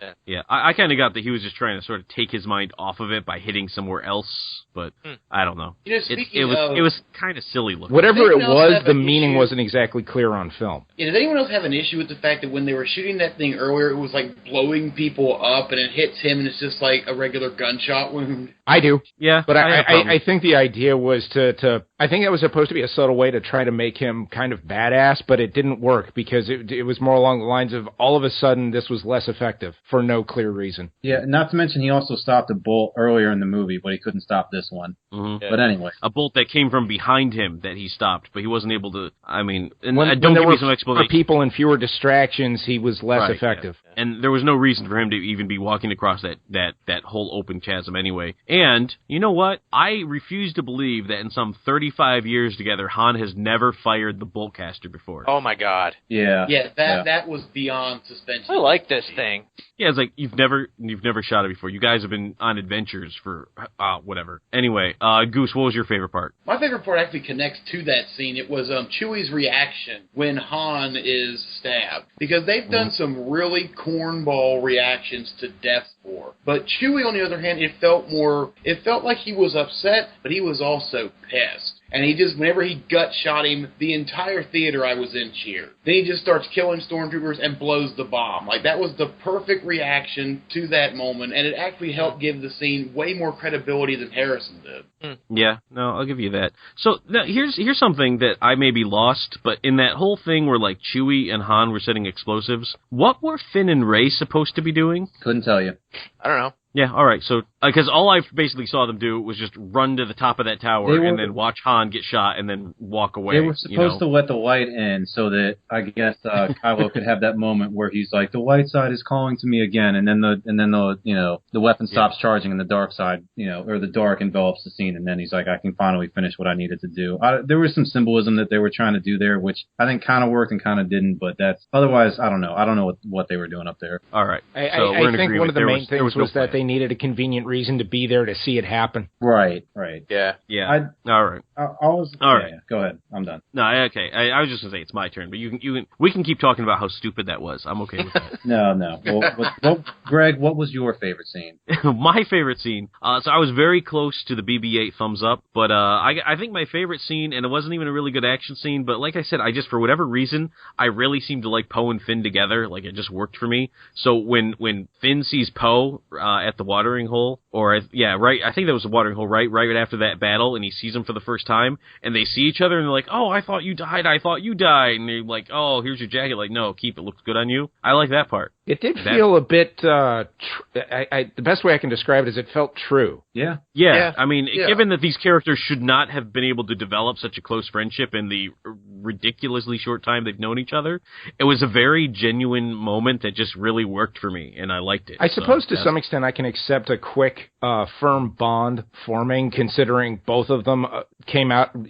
I kind of got that he was just trying to sort of take his mind off of it by hitting somewhere else, but I don't know. It was kind of silly looking. Whatever it was, the meaning wasn't exactly clear on film. Yeah, did anyone else have an issue with the fact that when they were shooting that thing earlier, it was like blowing people up and it hits him and it's just like a regular gunshot wound? I do. Yeah. But I think the idea was to I think it was supposed to be a subtle way to try to make him kind of badass, but it didn't work because it was more along the lines of all of a sudden this was less effective for no clear reason. Yeah, not to mention he also stopped a bolt earlier in the movie, but he couldn't stop this one. Mm-hmm. But anyway. A bolt that came from behind him that he stopped, but he wasn't able to, don't give me some explanation. For people and fewer distractions, he was less effective. Yeah. And there was no reason for him to even be walking across that whole open chasm anyway. And, you know what? I refuse to believe that in some 35 years together, Han has never fired the boltcaster before. Oh my God. Yeah. Yeah, that was beyond suspension. I like this thing. Yeah, it's like you've never shot it before. You guys have been on adventures for whatever. Anyway, Goose, what was your favorite part? My favorite part actually connects to that scene. It was Chewie's reaction when Han is stabbed, because they've done some really cornball reactions to death before. But Chewie, on the other hand, it felt like he was upset, but he was also pissed. And he just, whenever he gut shot him, the entire theater I was in cheered. Then he just starts killing stormtroopers and blows the bomb. Like, that was the perfect reaction to that moment, and it actually helped give the scene way more credibility than Harrison did. Yeah, no, I'll give you that. So, now, here's something that I may be lost, but in that whole thing where, like, Chewie and Han were setting explosives, what were Finn and Rey supposed to be doing? Couldn't tell you. I don't know. Yeah, all right. So, because all I basically saw them do was just run to the top of that tower and then watch Han get shot and then walk away. They were supposed to let the light in so that I guess Kylo could have that moment where he's like, the light side is calling to me again, and then the weapon stops charging and the dark side, or the dark envelops the scene, and then he's like, I can finally finish what I needed to do. There was some symbolism that they were trying to do there, which I think kind of worked and kind of didn't, but that's otherwise I don't know. I don't know what they were doing up there. All right. I think one of the main things was that they needed a convenient reason to be there to see it happen. Right. Yeah. All right. All right. Yeah, go ahead. I'm done. No, okay. I was just gonna say it's my turn, but we can keep talking about how stupid that was. I'm okay with that. No. Well, Greg, what was your favorite scene? My favorite scene. So I was very close to the BB-8 thumbs up, but I think my favorite scene, and it wasn't even a really good action scene, but like I said, I just for whatever reason I really seemed to like Poe and Finn together. Like it just worked for me. So when Finn sees Poe at the watering hole, I think that was the watering hole, right after that battle, and he sees him for the first time, and they see each other, and they're like, oh, I thought you died, and they're like, oh, here's your jacket, like, no, keep it, looks good on you. I like that part. It did feel a bit, the best way I can describe it is it felt true. Yeah. I mean, given that these characters should not have been able to develop such a close friendship in the ridiculously short time they've known each other, it was a very genuine moment that just really worked for me, and I liked it. I suppose to some extent I can accept a quick, firm bond forming, considering both of them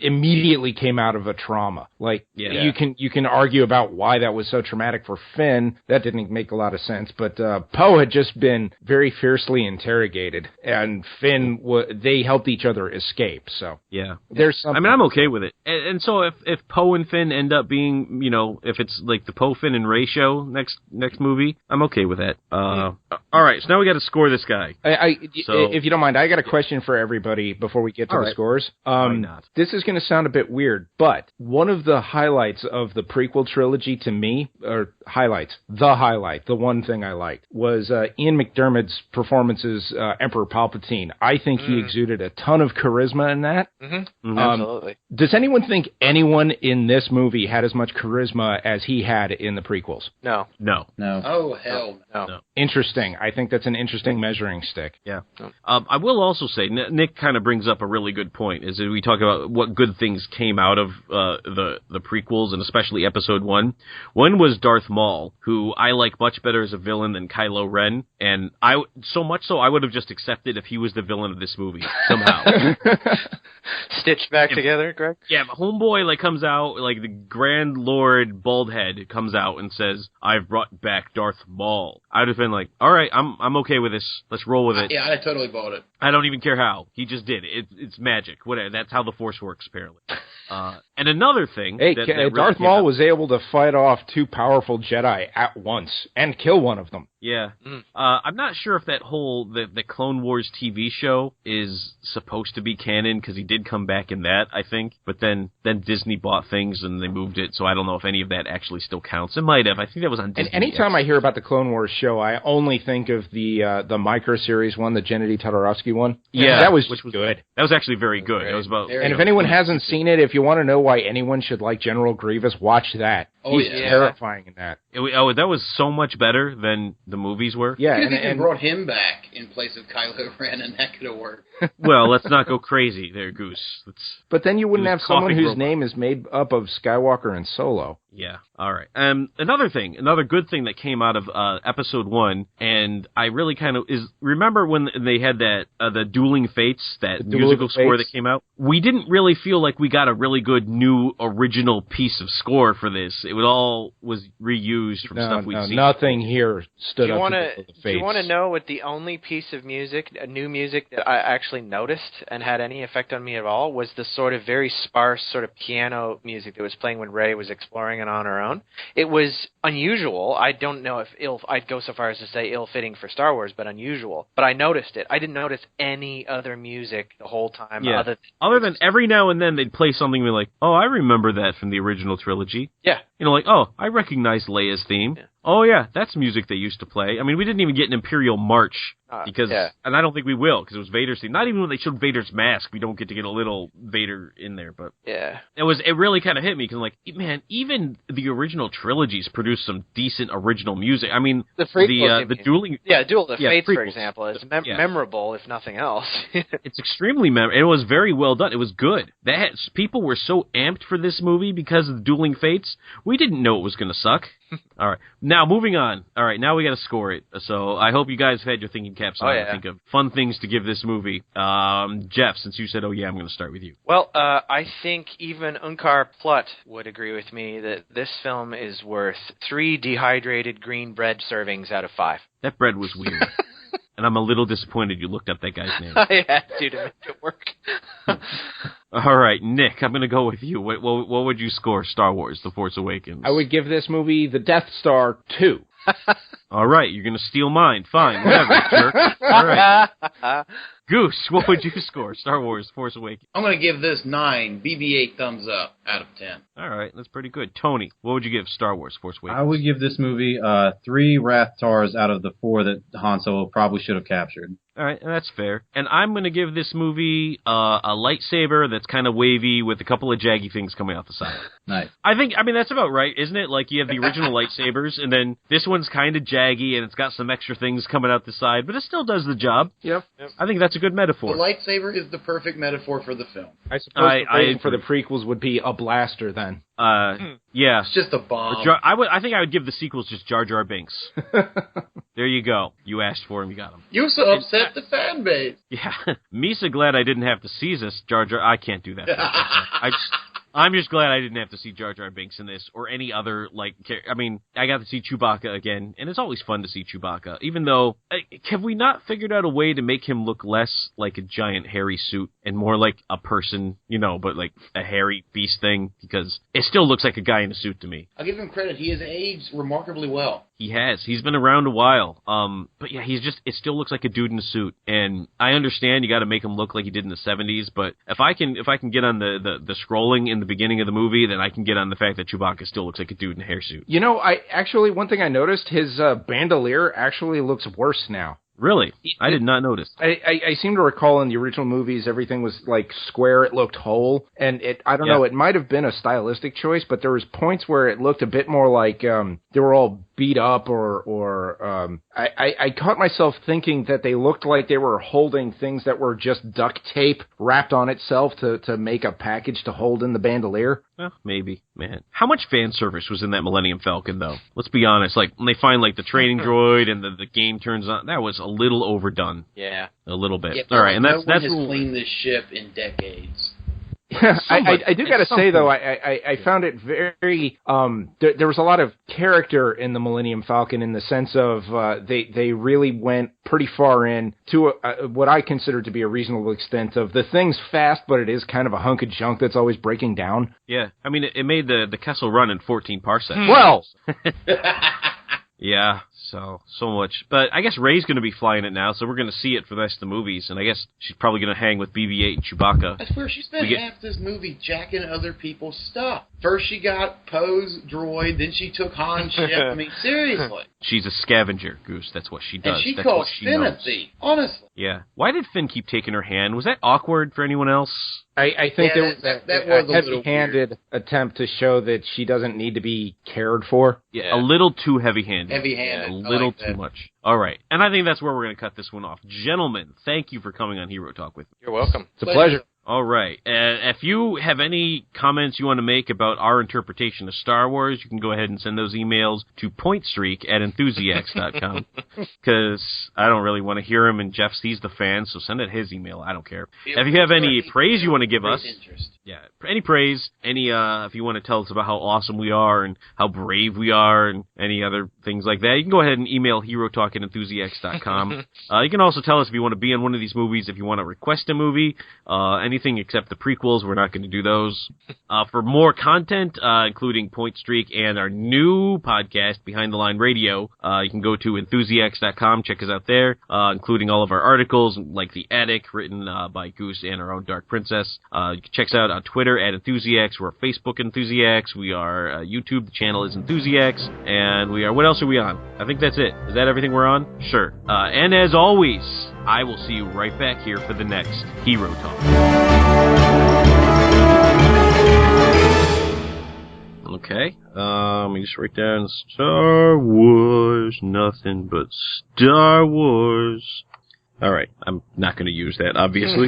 immediately came out of a trauma. Like, you can argue about why that was so traumatic for Finn. That didn't make a lot of sense, but Poe had just been very fiercely interrogated, and Finn, they helped each other escape, so. Yeah. There's something. I mean, I'm okay with it. And so if Poe and Finn end up being, if it's like the Poe, Finn, and Rey show next movie, I'm okay with that. All right, so now we got to score this guy. If you don't mind, I got a question for everybody before we get to the scores. Why not? This is going to sound a bit weird, but one of the highlights of the prequel trilogy to me, the one thing I liked, was Ian McDermott's performance as Emperor Palpatine. I think he exuded a ton of charisma in that. Absolutely. Does anyone think anyone in this movie had as much charisma as he had in the prequels? No. Oh, hell no. Interesting. I think that's an interesting measuring stick. Yeah. I will also say, Nick kind of brings up a really good point, is that we talk about what good things came out of the prequels, and especially Episode 1. One was Darth Maul, who I like much better as a villain than Kylo Ren, and so much so I would have just accepted if he was the villain of this movie, somehow. Stitched back together, Greg? Yeah, but Homeboy comes out, the Grand Lord Baldhead comes out and says, I've brought back Darth Maul. I would have been like, all right, I'm okay with this. Let's roll with it. Yeah, I totally bought it. I don't even care how. He just did it. It's magic. Whatever. That's how the Force works, apparently. And another thing... Hey, Darth Maul was able to fight off two powerful Jedi at once and kill one of them. Yeah. I'm not sure if that whole the Clone Wars TV show is supposed to be canon, because he did come back in that, I think. But then Disney bought things and they moved it, so I don't know if any of that actually still counts. It might have. I think that was on Disney. And anytime I hear about the Clone Wars show, I only think of the micro-series one, the Gennady Todorovsky one. Yeah. That was good. That was actually very good. It was about... And if anyone hasn't seen it, if you want to know why anyone should like General Grievous, watch that. He's terrifying in that. That was so much better than the movies were. Yeah, and brought him back in place of Kylo Ren, and that could have worked. Well, let's not go crazy there, Goose. But then you wouldn't have someone whose name is made up of Skywalker and Solo. Yeah, all right. Another good thing that came out of Episode 1, and I really kind of remember when they had that the Dueling Fates, that musical score that came out? We didn't really feel like we got a really good new original piece of score for this. It all was reused from stuff we've seen. Nothing here stood up to the Fates. Do you want to know what the only piece of music, new music, that I actually noticed and had any effect on me at all was the sort of very sparse sort of piano music that was playing when Rey was exploring it on her own. It was unusual. I don't know if I'd go so far as to say ill-fitting for Star Wars, but unusual. But I noticed it. I didn't notice any other music the whole time. Yeah. Other than every now and then they'd play something and be like, oh, I remember that from the original trilogy. Yeah. Oh, I recognize Leia's theme. Yeah. Oh, yeah, that's music they used to play. I mean, we didn't even get an Imperial March, and I don't think we will, because it was Vader's theme. Not even when they showed Vader's mask, we don't get to get a little Vader in there, but... Yeah. It really kind of hit me, because I'm like, man, even the original trilogies produced some decent original music. I mean, the dueling... Yeah, Duel of the Fates, prequels. for example, is memorable, if nothing else. It's extremely memorable. It was very well done. It was good. People were so amped for this movie because of the Dueling Fates. We didn't know it was going to suck. All right. Now, moving on. All right, now we got to score it. So I hope you guys have had your thinking caps on. Think of fun things to give this movie. Jeff, since you said, oh, yeah, I'm going to start with you. Well, I think even Unkar Plutt would agree with me that this film is worth 3 dehydrated green bread servings out of 5. That bread was weird. And I'm a little disappointed you looked up that guy's name. I had to make it work. All right, Nick, I'm going to go with you. What would you score Star Wars: The Force Awakens? I would give this movie the Death Star 2. All right, you're going to steal mine. Fine, whatever, jerk. All right. Goose, what would you score Star Wars: Force Awakens? I'm going to give this 9 BB-8 thumbs up out of 10. All right, that's pretty good. Tony, what would you give Star Wars: Force Awakens? I would give this movie 3 Wrath Tars out of the 4 that Han Solo probably should have captured. All right, that's fair. And I'm going to give this movie a lightsaber that's kind of wavy with a couple of jaggy things coming out the side. Nice. I mean, that's about right, isn't it? Like, you have the original lightsabers, and then this one's kind of jaggy, and it's got some extra things coming out the side, but it still does the job. Yep. I think that's a good metaphor. The lightsaber is the perfect metaphor for the film. I suppose the rating for the prequels would be a blaster, then. Yeah. It's just a bomb. I think I would give the sequels just Jar Jar Binks. There you go. You asked for him, you got him. You so upset the fan base. Yeah. Misa glad I didn't have to see this, Jar Jar. I can't do that. I'm just glad I didn't have to see Jar Jar Binks in this, or any other, I mean, I got to see Chewbacca again, and it's always fun to see Chewbacca, even though, have we not figured out a way to make him look less like a giant hairy suit, and more like a person, but like a hairy beast thing, because it still looks like a guy in a suit to me. I'll give him credit, he has aged remarkably well. He has. He's been around a while. But yeah, it still looks like a dude in a suit. And I understand you got to make him look like he did in the 70s, but if I can get on the scrolling in the beginning of the movie, then I can get on the fact that Chewbacca still looks like a dude in a hairsuit. One thing I noticed, his bandolier actually looks worse now. Really? I did not notice. I seem to recall in the original movies everything was like square, it looked whole, and I don't know, it might have been a stylistic choice, but there was points where it looked a bit more like they were all beat up or I caught myself thinking that they looked like they were holding things that were just duct tape wrapped on itself to make a package to hold in the bandolier. Well, maybe, man. How much fan service was in that Millennium Falcon, though? Let's be honest. Like, when they find, the training droid and the game turns on, that was a little overdone. Yeah. A little bit. Yeah, all right, and no one has cleaned this ship in decades. I do got to say, though, I found it very, there was a lot of character in the Millennium Falcon in the sense of they really went pretty far in to what I consider to be a reasonable extent of the thing's fast, but it is kind of a hunk of junk that's always breaking down. Yeah, I mean, it made the Kessel run in 14 parsecs. Well! Yeah, so much. But I guess Rey's going to be flying it now, so we're going to see it for the rest of the movies, and I guess she's probably going to hang with BB-8 and Chewbacca. I swear, she spent half this movie jacking other people's stuff. First she got Poe's droid, then she took Han's ship. I mean, seriously. She's a scavenger, Goose. That's what she does. And she That's calls what she Finn knows. a thief, honestly. Yeah. Why did Finn keep taking her hand? Was that awkward for anyone else? I think Yeah, that was a little heavy-handed attempt to show that she doesn't need to be cared for. Yeah, a little too heavy-handed. Heavy-handed. A little too much. All right. And I think that's where we're going to cut this one off. Gentlemen, thank you for coming on Hero Talk with me. You're welcome. It's a pleasure. All right. If you have any comments you want to make about our interpretation of Star Wars, you can go ahead and send those emails to pointstreak@enthusiacs.com. Because I don't really want to hear him, and Jeff sees the fan, so send it his email. I don't care. If you have any praise you want to give us, any praise, if you want to tell us about how awesome we are and how brave we are and any other things like that, you can go ahead and email herotalk@enthusiacs.com. You can also tell us if you want to be in one of these movies, if you want to request a movie, anything anything except the prequels. We're not going to do those. For more content, including Point Streak and our new podcast, Behind the Line Radio, you can go to Enthusiacs.com. Check us out there, including all of our articles, like The Attic, written by Goose and our own Dark Princess. You can check us out on Twitter at Enthusiacs. We're Facebook Enthusiacs. We are YouTube. The channel is Enthusiacs. And we are, what else are we on? I think that's it. Is that everything we're on? Sure. And as always, I will see you right back here for the next Hero Talk. Okay. Let me just write down Star Wars. Nothing but Star Wars. All right. I'm not going to use that, obviously.